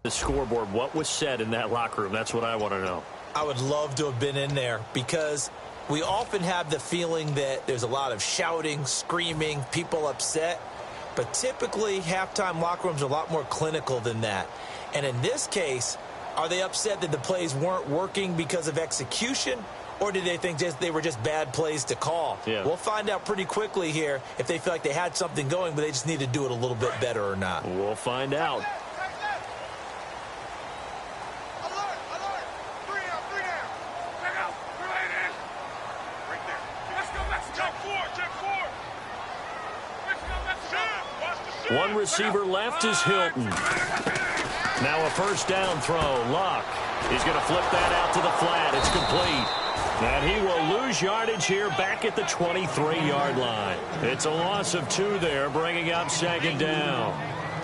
The scoreboard, what was said in that locker room? That's what I want to know. I would love to have been in there because we often have the feeling that there's a lot of shouting, screaming, people upset. But typically, halftime locker rooms are a lot more clinical than that. And in this case, are they upset that the plays weren't working because of execution? Or did they think they were just bad plays to call? Yeah. We'll find out pretty quickly here if they feel like they had something going, but they just need to do it a little bit better or not. We'll find out. One receiver left is Hilton. Now a first down throw. Locke. He's going to flip that out to the flat. It's complete. And he will lose yardage here back at the 23-yard line. It's a loss of 2 there, bringing up second down.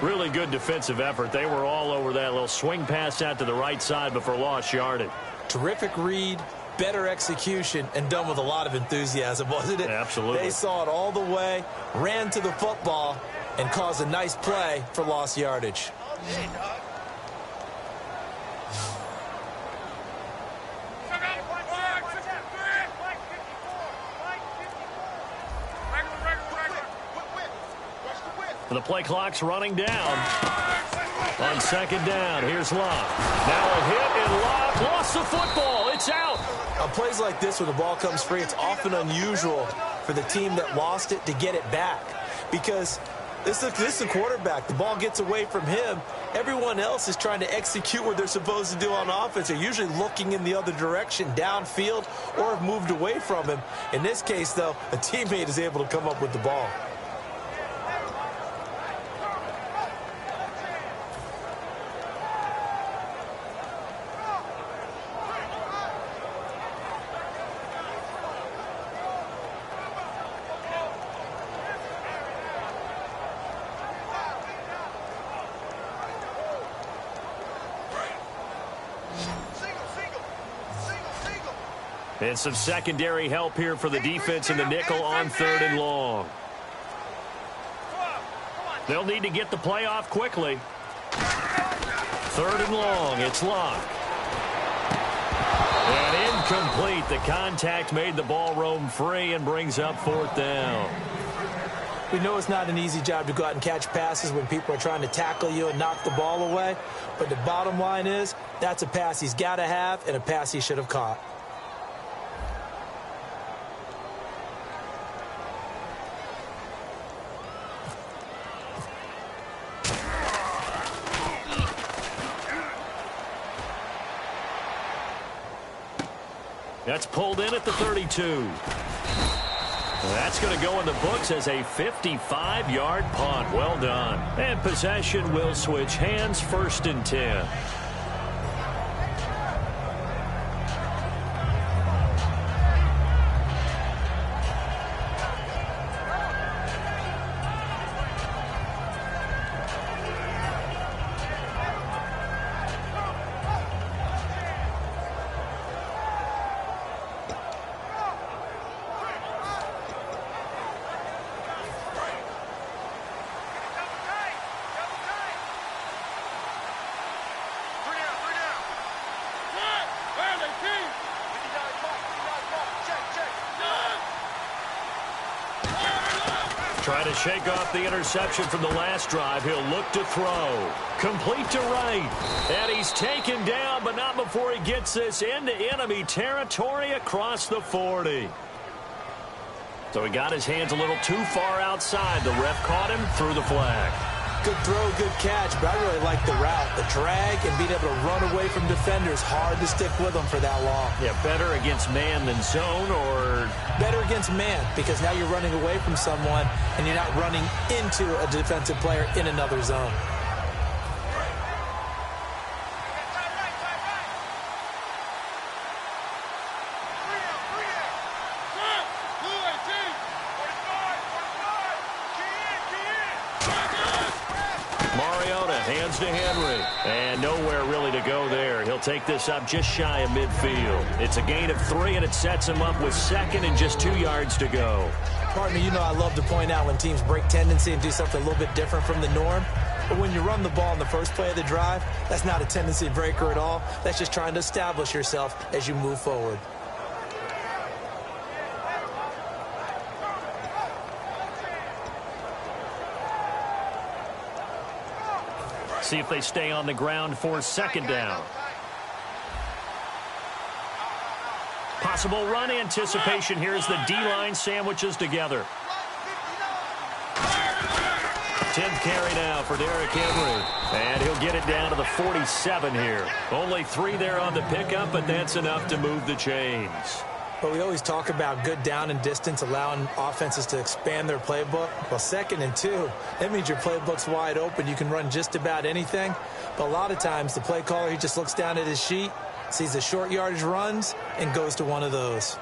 Really good defensive effort. They were all over that little swing pass out to the right side before lost yardage. Terrific read, better execution, and done with a lot of enthusiasm, wasn't it? Absolutely. They saw it all the way, ran to the football, and caused a nice play for lost yardage. The play clock's running down. On second down, here's Locke. Now a hit, and Locke lost the football. It's out. On plays like this where the ball comes free, it's often unusual for the team that lost it to get it back. Because this is a quarterback. The ball gets away from him. Everyone else is trying to execute what they're supposed to do on offense. They're usually looking in the other direction, downfield, or have moved away from him. In this case, though, a teammate is able to come up with the ball. And some secondary help here for the defense in the nickel on 3rd and long. They'll need to get the play off quickly. 3rd and long. It's Locke. And incomplete. The contact made the ball roam free and brings up 4th down. We know it's not an easy job to go out and catch passes when people are trying to tackle you and knock the ball away. But the bottom line is that's a pass he's got to have and a pass he should have caught. That's pulled in at the 32. That's going to go in the books as a 55-yard punt. Well done. And possession will switch hands, 1st and 10. Trying to shake off the interception from the last drive. He'll look to throw. Complete to right. And he's taken down, but not before he gets this into enemy territory across the 40. So he got his hands a little too far outside. The ref caught him through the flag. Good throw, good catch, but I really like the route. The drag and being able to run away from defenders. Hard to stick with them for that long. Yeah, better against man than zone, or? Better against man, because now you're running away from someone and you're not running into a defensive player in another zone. Hands to Henry. And nowhere really to go there. He'll take this up just shy of midfield. It's a gain of 3, and it sets him up with second and just 2 yards to go. Partner, you know I love to point out when teams break tendency and do something a little bit different from the norm. But when you run the ball in the first play of the drive, that's not a tendency breaker at all. That's just trying to establish yourself as you move forward. See if they stay on the ground for second down. Possible run anticipation here as the D-line sandwiches together. 10th carry now for Derrick Henry. And he'll get it down to the 47 here. Only 3 there on the pickup, but that's enough to move the chains. But we always talk about good down and distance, allowing offenses to expand their playbook. Well, 2nd and 2, that means your playbook's wide open. You can run just about anything. But a lot of times, the play caller, he just looks down at his sheet, sees the short yardage runs, and goes to one of those.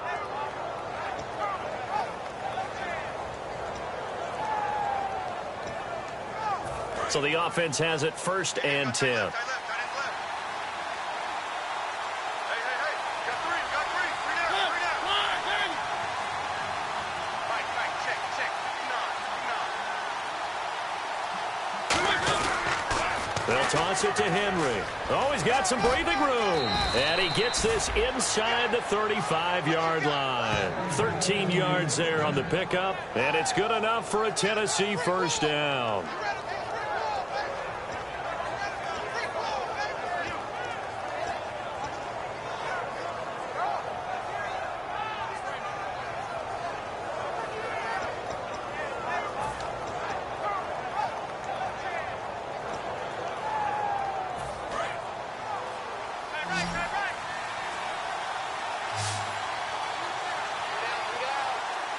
So the offense has it 1st and 10. They'll toss it to Henry. Oh, he's got some breathing room. And he gets this inside the 35-yard line. 13 yards there on the pickup. And it's good enough for a Tennessee first down.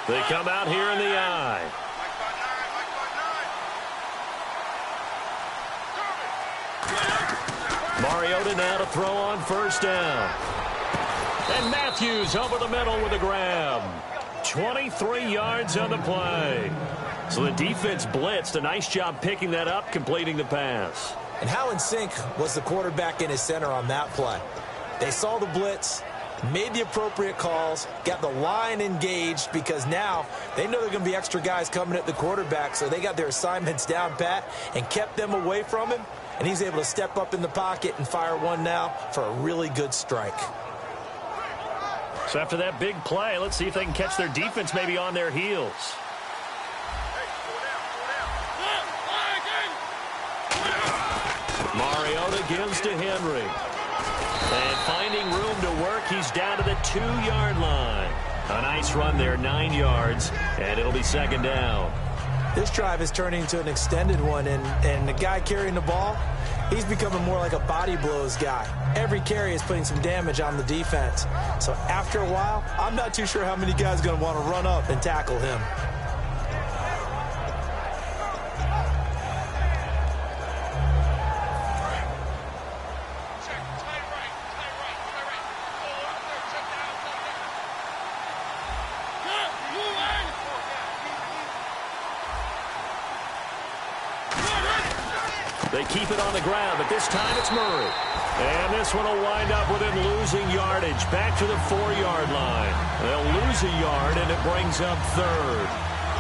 They come out here in the eye. Mariota now to throw on first down. And Matthews over the middle with a grab. 23 yards on the play. So the defense blitzed. A nice job picking that up, completing the pass. And how in sync was the quarterback in his center on that play? They saw the blitz, made the appropriate calls, got the line engaged, because now they know there are going to be extra guys coming at the quarterback, so they got their assignments down pat and kept them away from him, and he's able to step up in the pocket and fire one now for a really good strike. So after that big play, let's see if they can catch their defense maybe on their heels. Mariota gives to Henry. And finding room to work, he's down to the 2-yard line. A nice run there, 9 yards, and it'll be second down. This drive is turning into an extended one, and the guy carrying the ball, he's becoming more like a body blows guy. Every carry is putting some damage on the defense. So after a while, I'm not too sure how many guys are going to want to run up and tackle him. They keep it on the ground, but this time it's Murray. And this one will wind up with him losing yardage back to the 4-yard line. They'll lose a yard, and it brings up third.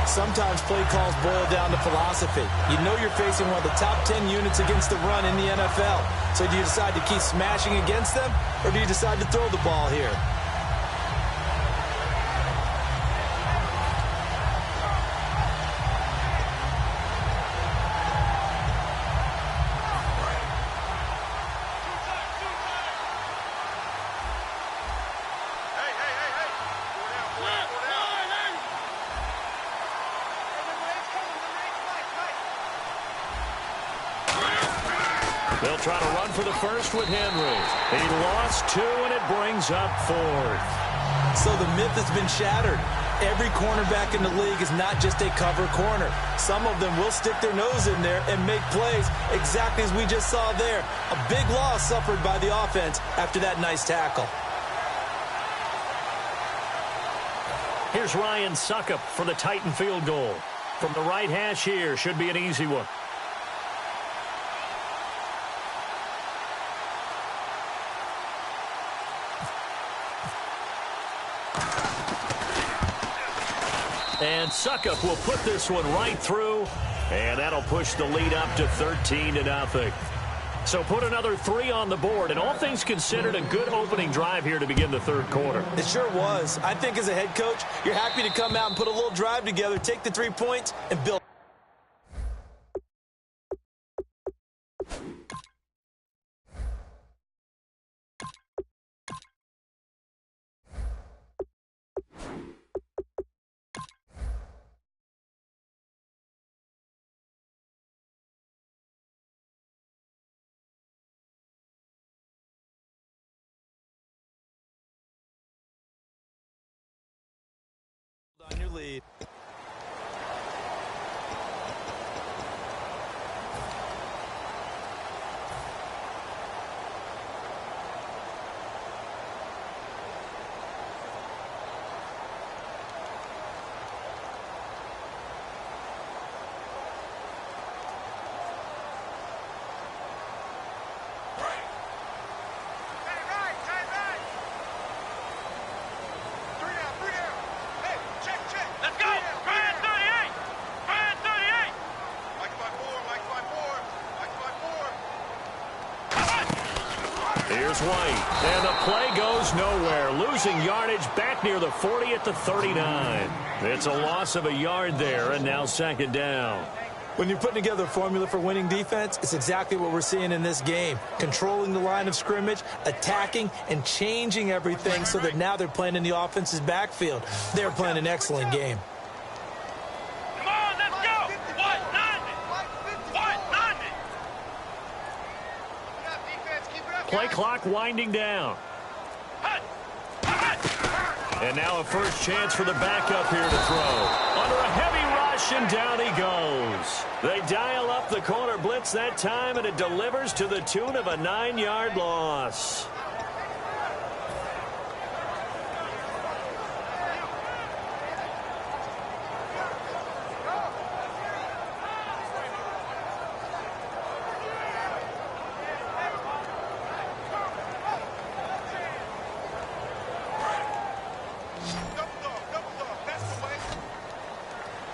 Sometimes play calls boil down to philosophy. You know you're facing one of the top 10 units against the run in the NFL. So do you decide to keep smashing against them, or do you decide to throw the ball here? They'll try to run for the first with Henry. He lost 2, and it brings up 4th. So the myth has been shattered. Every cornerback in the league is not just a cover corner. Some of them will stick their nose in there and make plays exactly as we just saw there. A big loss suffered by the offense after that nice tackle. Here's Ryan Suckup for the Titan field goal. From the right hash here, should be an easy one. And Suckup will put this one right through, and that'll push the lead up to 13-0. So put another 3 on the board, and all things considered, a good opening drive here to begin the third quarter. It sure was. I think as a head coach, you're happy to come out and put a little drive together, take the 3 points, and build. On your lead. Here's White, and the play goes nowhere, losing yardage back near the 40 at the 39. It's a loss of a yard there, and now 2nd down. When you're putting together a formula for winning defense, it's exactly what we're seeing in this game. Controlling the line of scrimmage, attacking, and changing everything so that now they're playing in the offense's backfield. They're playing an excellent game. Come on, let's go! Play clock winding down. And now a first chance for the backup here to throw. Under a heavy rush, and down he goes. They dial up the corner blitz that time, and it delivers to the tune of a 9-yard loss.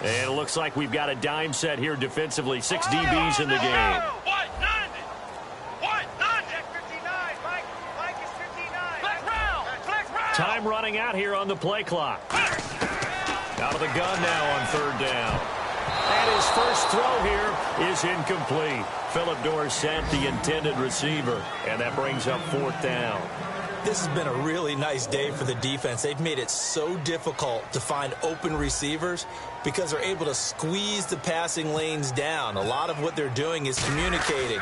And it looks like we've got a dime set here defensively. 6 DBs in the game. Time running out here on the play clock. Out of the gun now on 3rd down. And his first throw here is incomplete. Phillip Dorsett, the intended receiver. And that brings up 4th down. This has been a really nice day for the defense. They've made it so difficult to find open receivers because they're able to squeeze the passing lanes down. A lot of what they're doing is communicating.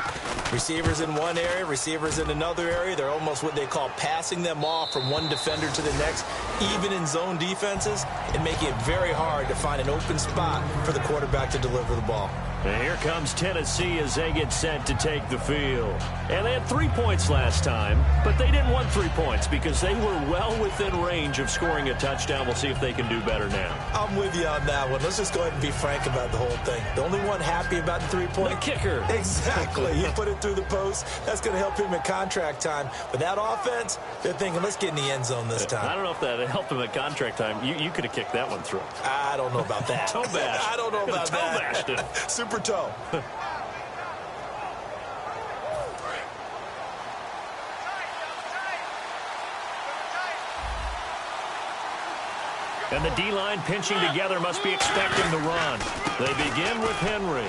Receivers in one area, receivers in another area. They're almost what they call passing them off from one defender to the next, even in zone defenses, and making it very hard to find an open spot for the quarterback to deliver the ball. And here comes Tennessee as they get set to take the field. And they had 3 points last time, but they didn't want 3 points because they were well within range of scoring a touchdown. We'll see if they can do better now. I'm with you on that one. Let's just go ahead and be frank about the whole thing. The only one happy about the 3-point. The kicker. Exactly. He put it through the post. That's going to help him at contract time. But that offense, they're thinking, let's get in the end zone this time. I don't know if that helped him at contract time. You could have kicked that one through. I don't know about that. Toe bash. I don't know about that. Toe bashed him. Super toe. And the D-line pinching together must be expecting the run. They begin with Henry.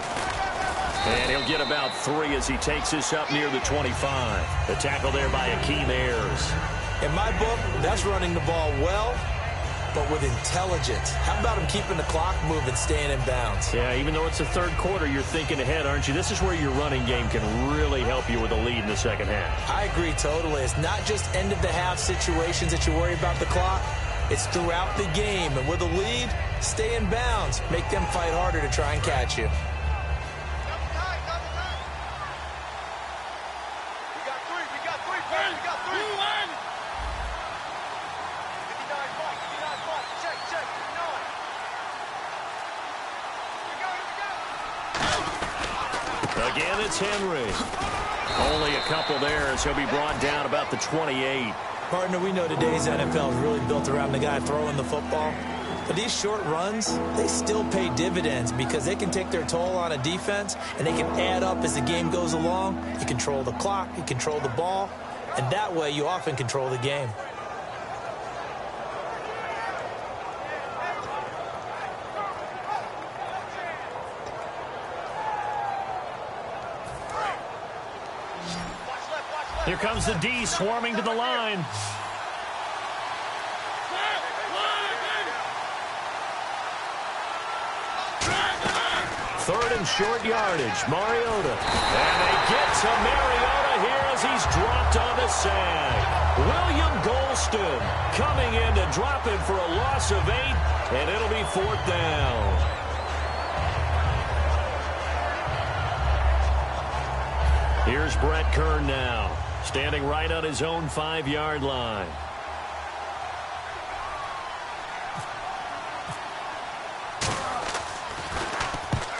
And he'll get about 3 as he takes this up near the 25. The tackle there by Akeem Ayers. In my book, that's running the ball well, but with intelligence. How about him keeping the clock moving, staying in bounds? Yeah, even though it's the third quarter, you're thinking ahead, aren't you? This is where your running game can really help you with a lead in the second half. I agree totally. It's not just end-of-the-half situations that you worry about the clock. It's throughout the game. And with a lead, stay in bounds. Make them fight harder to try and catch you. Again, it's Henry. Only a couple there as he'll be brought down about the 28. Partner, we know today's NFL is really built around the guy throwing the football. But these short runs, they still pay dividends because they can take their toll on a defense and they can add up as the game goes along. You control the clock, you control the ball, and that way you often control the game. Here comes the D swarming to the line. Third and short yardage, Mariota. And they get to Mariota here as he's dropped on the sag. William Golston coming in to drop him for a loss of 8, and it'll be 4th down. Here's Brett Kern now, standing right on his own 5-yard line.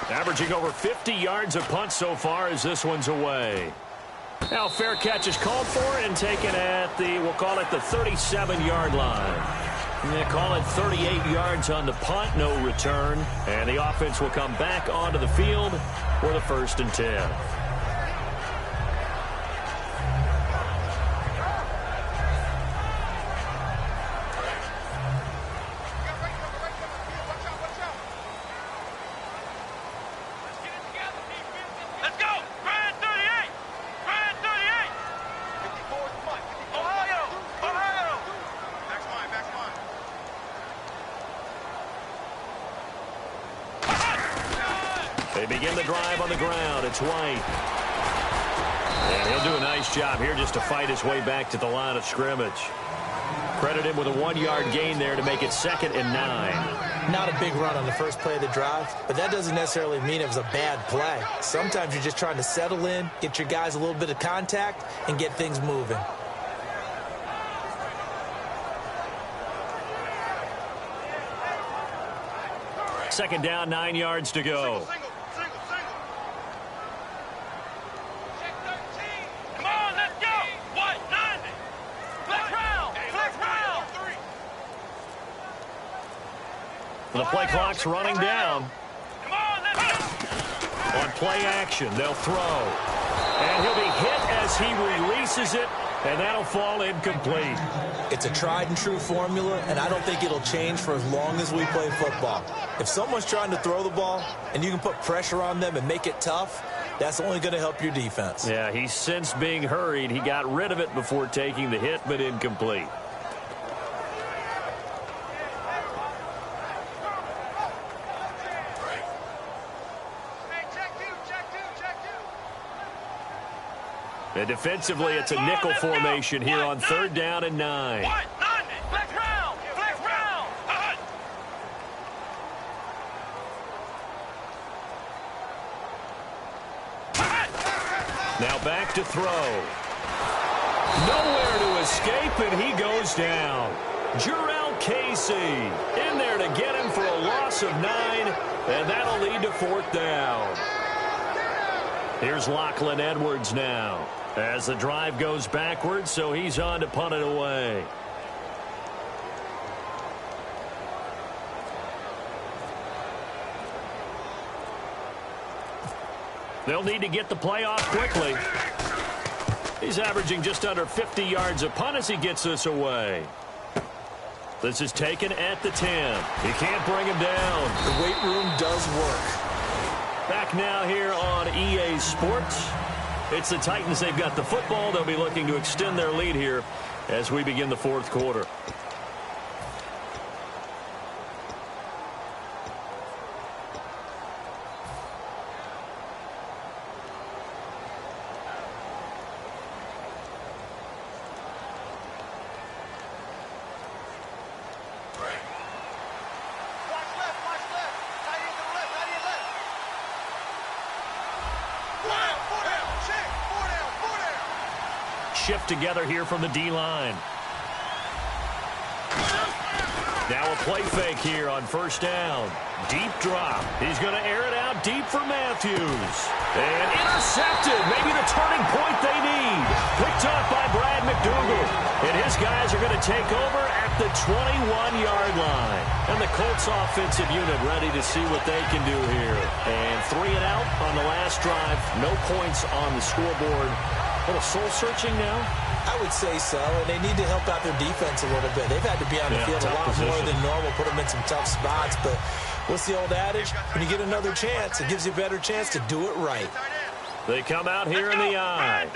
Averaging over 50 yards a punt so far as this one's away. Now fair catch is called for and taken at the, we'll call it the 37-yard line. They call it 38 yards on the punt, no return. And the offense will come back onto the field for the 1st and 10. They begin the drive on the ground. It's White. And he'll do a nice job here just to fight his way back to the line of scrimmage. Credit him with a 1-yard gain there to make it 2nd and 9. Not a big run on the first play of the drive, but that doesn't necessarily mean it was a bad play. Sometimes you're just trying to settle in, get your guys a little bit of contact, and get things moving. Second down, 9 yards to go. The play clock's running down. On play action, they'll throw. And he'll be hit as he releases it, and that'll fall incomplete. It's a tried and true formula, and I don't think it'll change for as long as we play football. If someone's trying to throw the ball and you can put pressure on them and make it tough, that's only going to help your defense. Yeah, he's since being hurried. He got rid of it before taking the hit, but incomplete. And defensively, it's a nickel formation here on 3rd down and 9. Now back to throw. Nowhere to escape, and he goes down. Jarrell Casey in there to get him for a loss of 9, and that'll lead to 4th down. Here's Lachlan Edwards now as the drive goes backwards, so he's on to punt it away. They'll need to get the play off quickly. He's averaging just under 50 yards a punt as he gets this away. This is taken at the 10. He can't bring him down. The weight room does work. Back now here on EA Sports. It's the Titans. They've got the football. They'll be looking to extend their lead here as we begin the 4th quarter. shift together here from the D-line. Now a play fake here on first down. Deep drop. He's going to air it out deep for Matthews. And intercepted. Maybe the turning point they need. Picked up by Brad McDougal. And his guys are going to take over at the 21-yard line. And the Colts offensive unit ready to see what they can do here. And 3 and out on the last drive. No points on the scoreboard. A little soul-searching now. I would say so, and they need to help out their defense a little bit. They've had to be on the field a lot more than normal, put them in some tough spots. But what's the old adage? When you get another chance, it gives you a better chance to do it right. They come out here in the eye.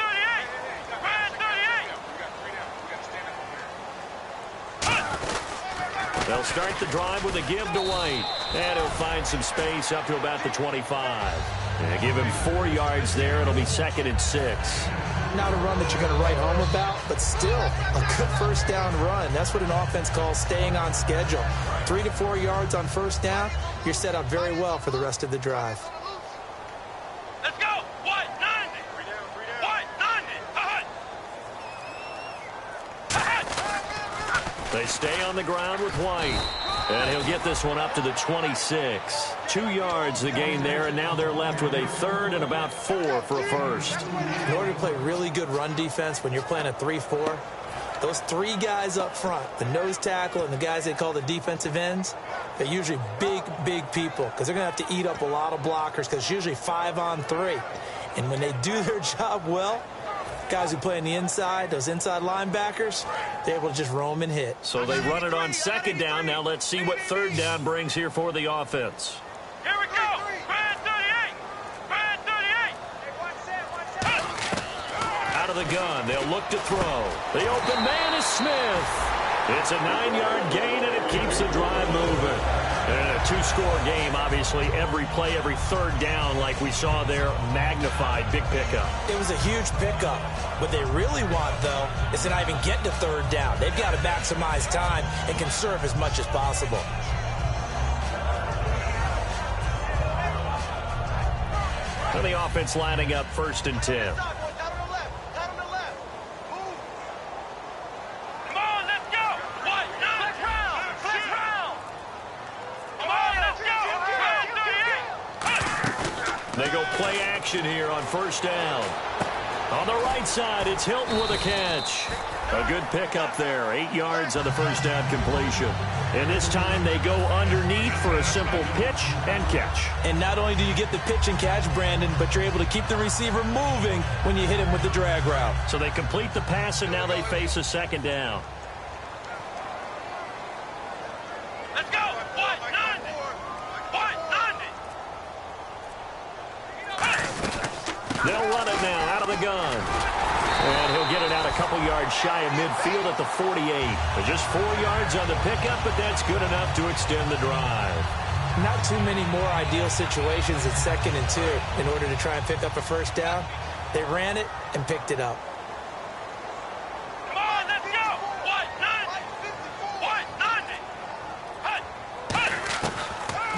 They'll start the drive with a give to White. And he'll find some space up to about the 25. And give him 4 yards there. It'll be 2nd and 6. Not a run that you're going to write home about, but still a good first down run. That's what an offense calls staying on schedule. 3 to 4 yards on first down, you're set up very well for the rest of the drive. Let's go! White, 90! White, 90! They stay on the ground with White. And he'll get this one up to the 26. 2 yards the gain there, and now they're left with a 3rd and about 4 for a first. In order to play really good run defense when you're playing a 3-4, those 3 guys up front, the nose tackle and the guys they call the defensive ends, they're usually big, big people because they're going to have to eat up a lot of blockers because it's usually 5 on 3. And when they do their job well, guys who play on the inside, those inside linebackers, they're able to just roam and hit. So they run it on 2nd down. Now let's see what 3rd down brings here for the offense. Here we go! Brad 38! Brad 38! Out of the gun, they'll look to throw. The open man is Smith. It's a 9-yard gain, and it keeps the drive moving. And a 2-score game, obviously, every play, every 3rd down, like we saw there, magnified, big pickup. It was a huge pickup. What they really want, though, is to not even get to 3rd down. They've got to maximize time and conserve as much as possible. And the offense lining up 1st and 10. They go play action here on 1st down. On the right side, it's Hilton with a catch. A good pickup there. 8 yards on the 1st down completion. And this time they go underneath for a simple pitch and catch. And not only do you get the pitch and catch, Brandon, but you're able to keep the receiver moving when you hit him with the drag route. So they complete the pass, and now they face a 2nd down. Let's go! White, 90! White, 90! They'll run it now out of the gun. And he'll get it out a couple yards shy of midfield at the 48. Just 4 yards on the pickup, but that's good enough to extend the drive. Not too many more ideal situations at 2nd and 2 in order to try and pick up a 1st down. They ran it and picked it up. Come on, let's go! White, 90! White,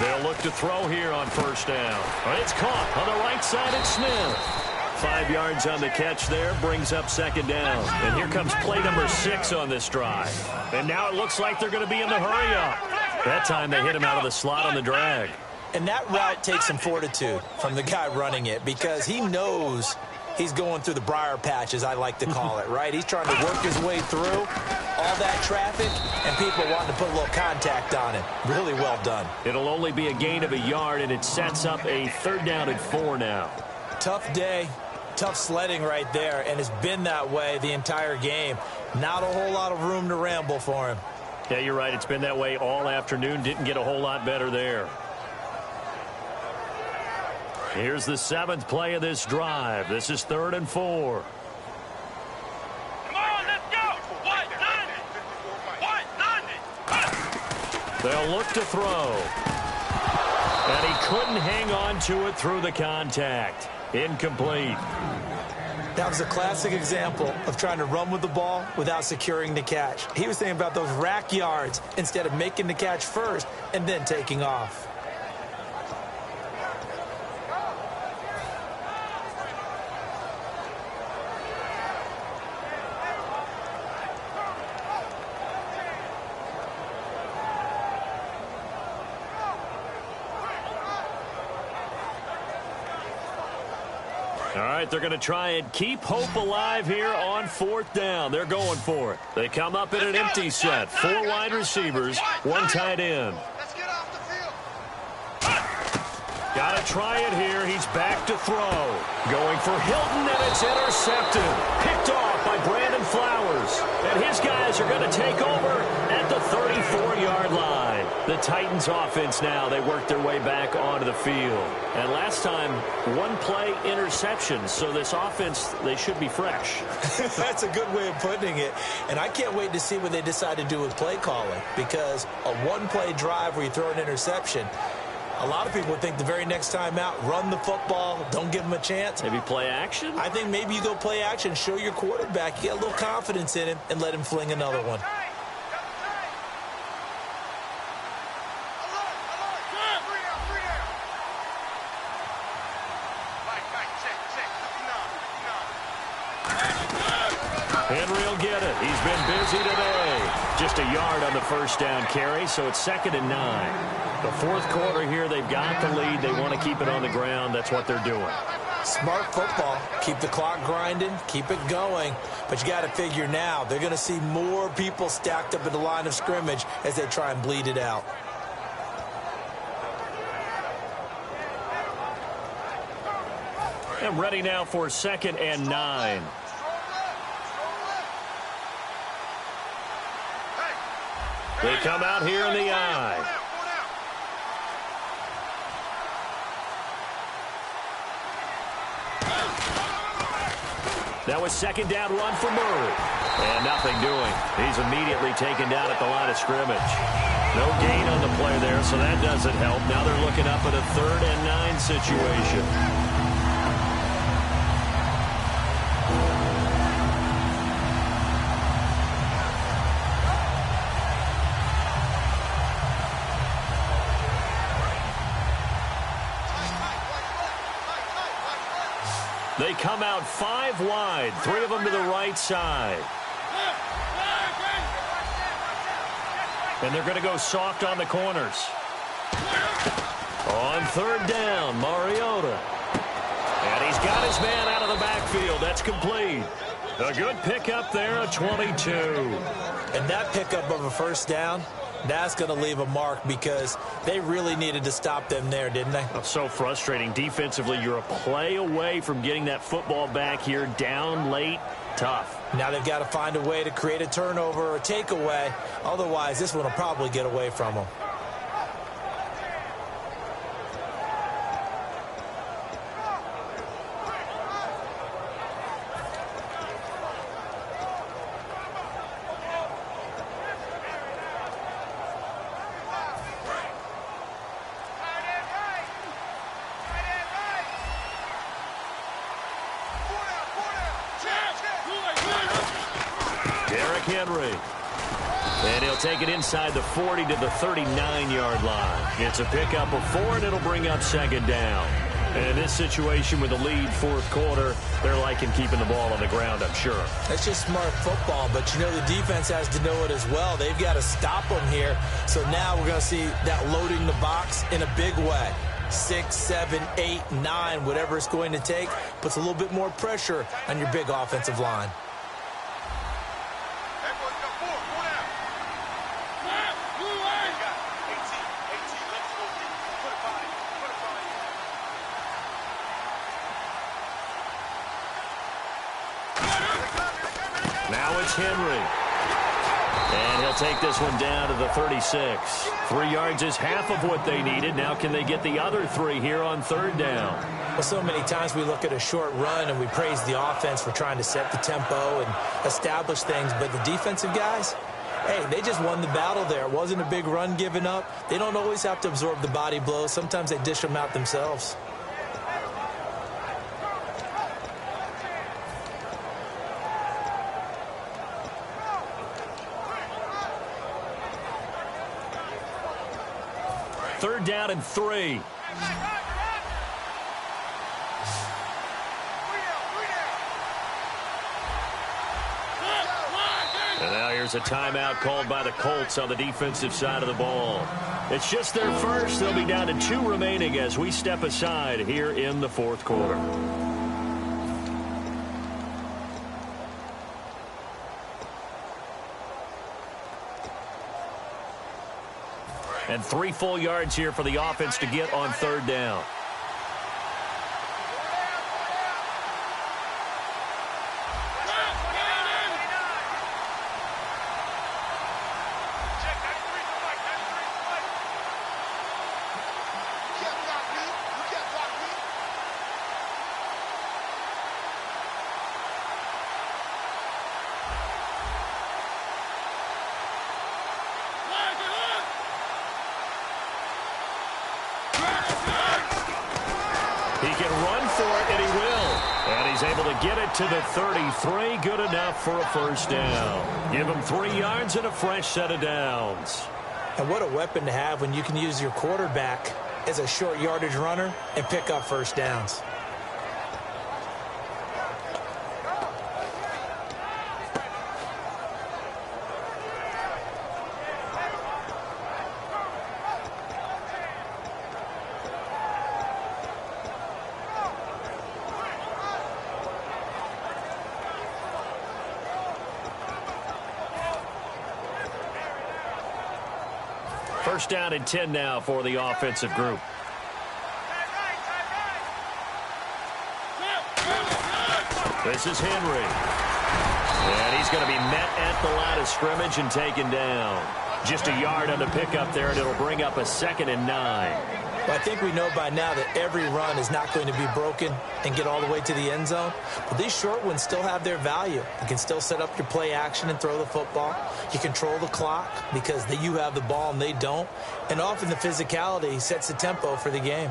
90! They'll look to throw here on 1st down. It's caught on the right side at Smith. 5 yards on the catch there, brings up 2nd down. And here comes play number 6 on this drive. And now it looks like they're going to be in the hurry-up. That time they hit him out of the slot on the drag. And that route takes some fortitude from the guy running it because he knows he's going through the briar patch, as I like to call it, right? He's trying to work his way through all that traffic and people wanting to put a little contact on it. Really well done. It'll only be a gain of a yard, and it sets up a 3rd down and 4 now. Tough day. Tough sledding right there, and it's been that way the entire game. Not a whole lot of room to ramble for him. Yeah, you're right. It's been that way all afternoon. Didn't get a whole lot better there. Here's the 7th play of this drive. This is 3rd and 4. Come on, let's go! White, 90! White, 90! They'll look to throw. And he couldn't hang on to it through the contact. Incomplete. That was a classic example of trying to run with the ball without securing the catch. He was thinking about those rack yards instead of making the catch first and then taking off. All right, they're going to try and keep hope alive here on 4th down. They're going for it. They come up in an empty set. 4 wide receivers, 1 tight end. Let's get off the field. Got to try it here. He's back to throw. Going for Hilton, and it's intercepted. Picked off by Brandon Flowers. And his guys are going to take over at the 34-yard line. The Titans offense now, they work their way back onto the field. And last time, 1-play interception. So this offense, they should be fresh. That's a good way of putting it. And I can't wait to see what they decide to do with play calling. Because a 1-play drive where you throw an interception, a lot of people would think the very next time out, run the football, don't give them a chance. Maybe play action? I think maybe you go play action, show your quarterback, get a little confidence in him, and let him fling another one. Henry will get it. He's been busy today. Just a yard on the first down carry, so it's 2nd and 9. The 4th quarter here, they've got the lead. They want to keep it on the ground. That's what they're doing. Smart football. Keep the clock grinding. Keep it going. But you got to figure now, they're going to see more people stacked up at the line of scrimmage as they try and bleed it out. And ready now for 2nd and 9. They come out here in the I. That was 2nd down run for Murray. And nothing doing. He's immediately taken down at the line of scrimmage. No gain on the play there, so that doesn't help. Now they're looking up at a 3rd and 9 situation. They come out 5 wide, 3 of them to the right side. And they're going to go soft on the corners. On 3rd down, Mariota. And he's got his man out of the backfield. That's complete. A good pickup there, a 22. And that pickup of a 1st down, that's going to leave a mark because they really needed to stop them there, didn't they? That's so frustrating. Defensively, you're a play away from getting that football back here, down late, tough. Now they've got to find a way to create a turnover or a takeaway. Otherwise, this one will probably get away from them. Henry. And he'll take it inside the 40 to the 39-yard line. It's a pickup of 4, and it'll bring up 2nd down. And in this situation with the lead 4th quarter, they're liking keeping the ball on the ground, I'm sure. That's just smart football, but you know the defense has to know it as well. They've got to stop them here. So now we're going to see that loading the box in a big way. 6, 7, 8, 9, whatever it's going to take, puts a little bit more pressure on your big offensive line. Now it's Henry. And he'll take this one down to the 36. 3 yards is half of what they needed. Now can they get the other 3 here on 3rd down? Well, so many times we look at a short run and we praise the offense for trying to set the tempo and establish things. But the defensive guys, hey, they just won the battle there. It wasn't a big run given up. They don't always have to absorb the body blows. Sometimes they dish them out themselves. Third down and 3. And now here's a timeout called by the Colts on the defensive side of the ball. It's just their first. They'll be down to 2 remaining as we step aside here in the 4th quarter. And 3 full yards here for the offense to get on 3rd down. He can run for it, and he will. And he's able to get it to the 33. Good enough for a 1st down. Give him 3 yards and a fresh set of downs. And what a weapon to have when you can use your quarterback as a short yardage runner and pick up 1st downs. First down and 10 now for the offensive group. This is Henry. And he's going to be met at the line of scrimmage and taken down. Just a yard on the pickup there, and it'll bring up a 2nd and 9. Well, I think we know by now that every run is not going to be broken and get all the way to the end zone. But these short ones still have their value. You can still set up your play action and throw the football. You control the clock because you have the ball and they don't. And often the physicality sets the tempo for the game.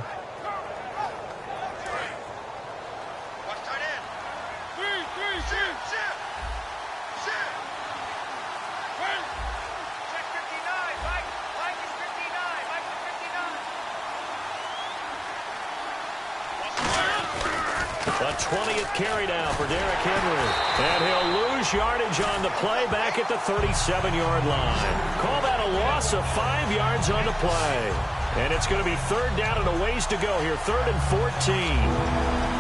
A 20th carry now for Derrick Henry. And he'll lose yardage on the play back at the 37-yard line. Call that a loss of 5 yards on the play. And it's going to be 3rd down and a ways to go here. 3rd and 14.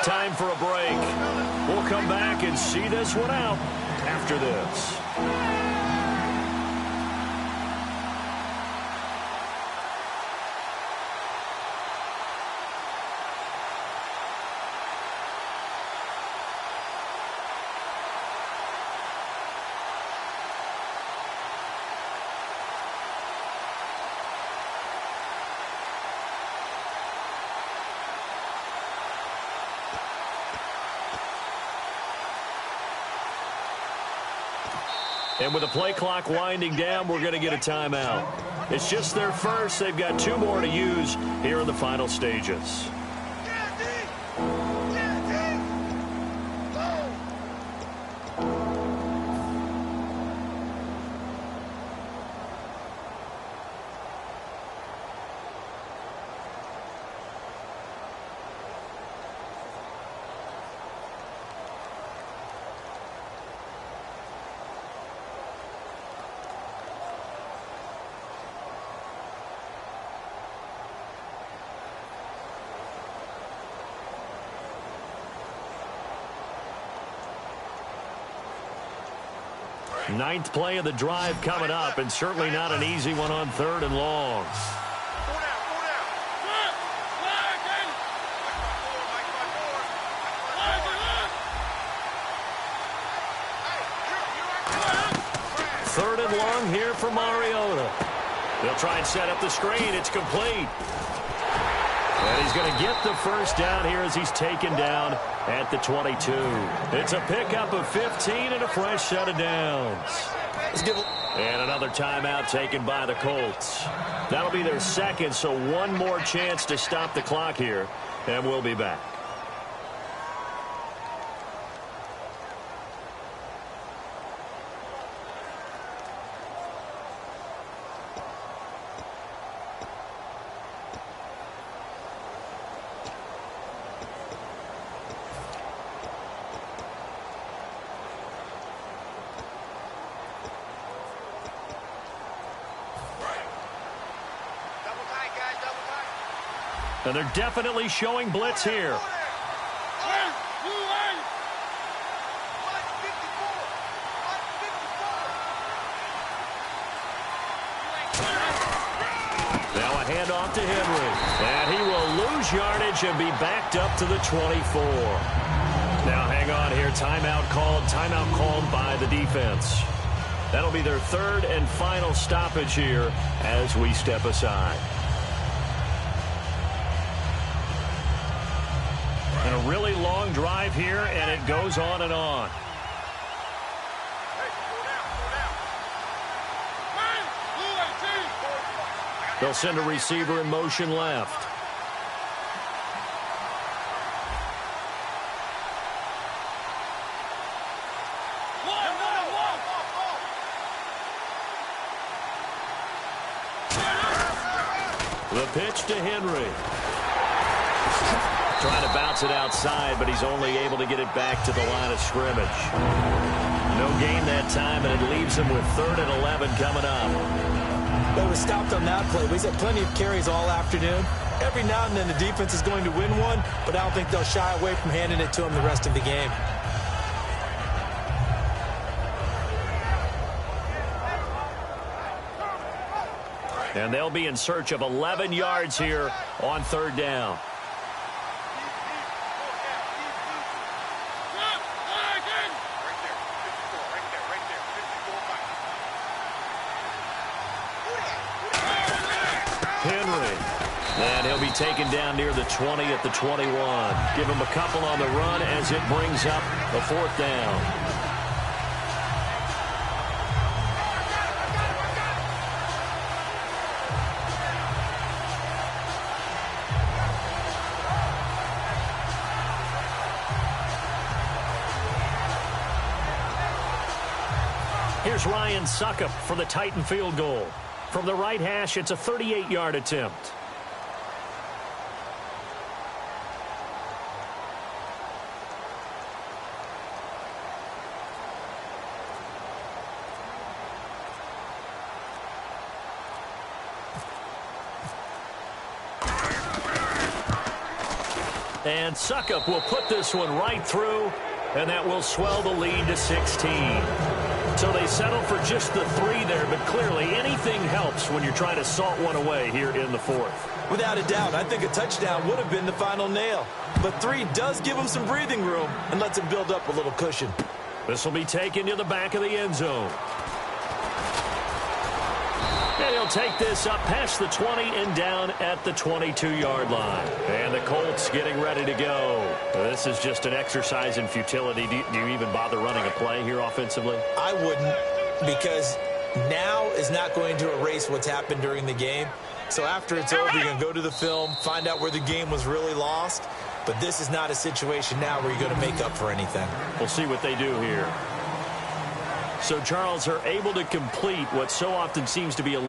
Time for a break. We'll come back and see this one out after this. And with the play clock winding down, we're going to get a timeout. It's just their first. They've got 2 more to use here in the final stages. Ninth play of the drive coming up, and certainly not an easy one on 3rd and long. Third and long here for Mariota. They'll try and set up the screen. It's complete. And he's going to get the 1st down here as he's taken down at the 22. It's a pickup of 15 and a fresh set of downs. And another timeout taken by the Colts. That'll be their 2nd, so 1 more chance to stop the clock here, and we'll be back. And they're definitely showing blitz here. Now a handoff to Henry. And he will lose yardage and be backed up to the 24. Now hang on here. Timeout called by the defense. That'll be their third and final stoppage here as we step aside. And a really long drive here, and it goes on and on. They'll send a receiver in motion left. The pitch to Henry. Trying to bounce it outside, but he's only able to get it back to the line of scrimmage. No gain that time, and it leaves him with 3rd and 11 coming up. They were stopped on that play. We've had plenty of carries all afternoon. Every now and then the defense is going to win one, but I don't think they'll shy away from handing it to him the rest of the game. And they'll be in search of 11 yards here on 3rd down. Henry. And he'll be taken down near the 20 at the 21. Give him a couple on the run as it brings up a 4th down. Here's Ryan Suckup for the Titan field goal. From the right hash, it's a 38-yard attempt. And Suckup will put this one right through, and that will swell the lead to 16. So they settle for just the 3 there, but clearly anything helps when you're trying to salt one away here in the 4th. Without a doubt, I think a touchdown would have been the final nail. But 3 does give him some breathing room and lets him build up a little cushion. This will be taken to the back of the end zone. And he'll take this up past the 20 and down at the 22-yard line. And the Colts getting ready to go. This is just an exercise in futility. Do you even bother running a play here offensively? I wouldn't, because now is not going to erase what's happened during the game. So after it's over, you're going to go to the film, find out where the game was really lost. But this is not a situation now where you're going to make up for anything. We'll see what they do here. So, Charles, are able to complete what so often seems to be a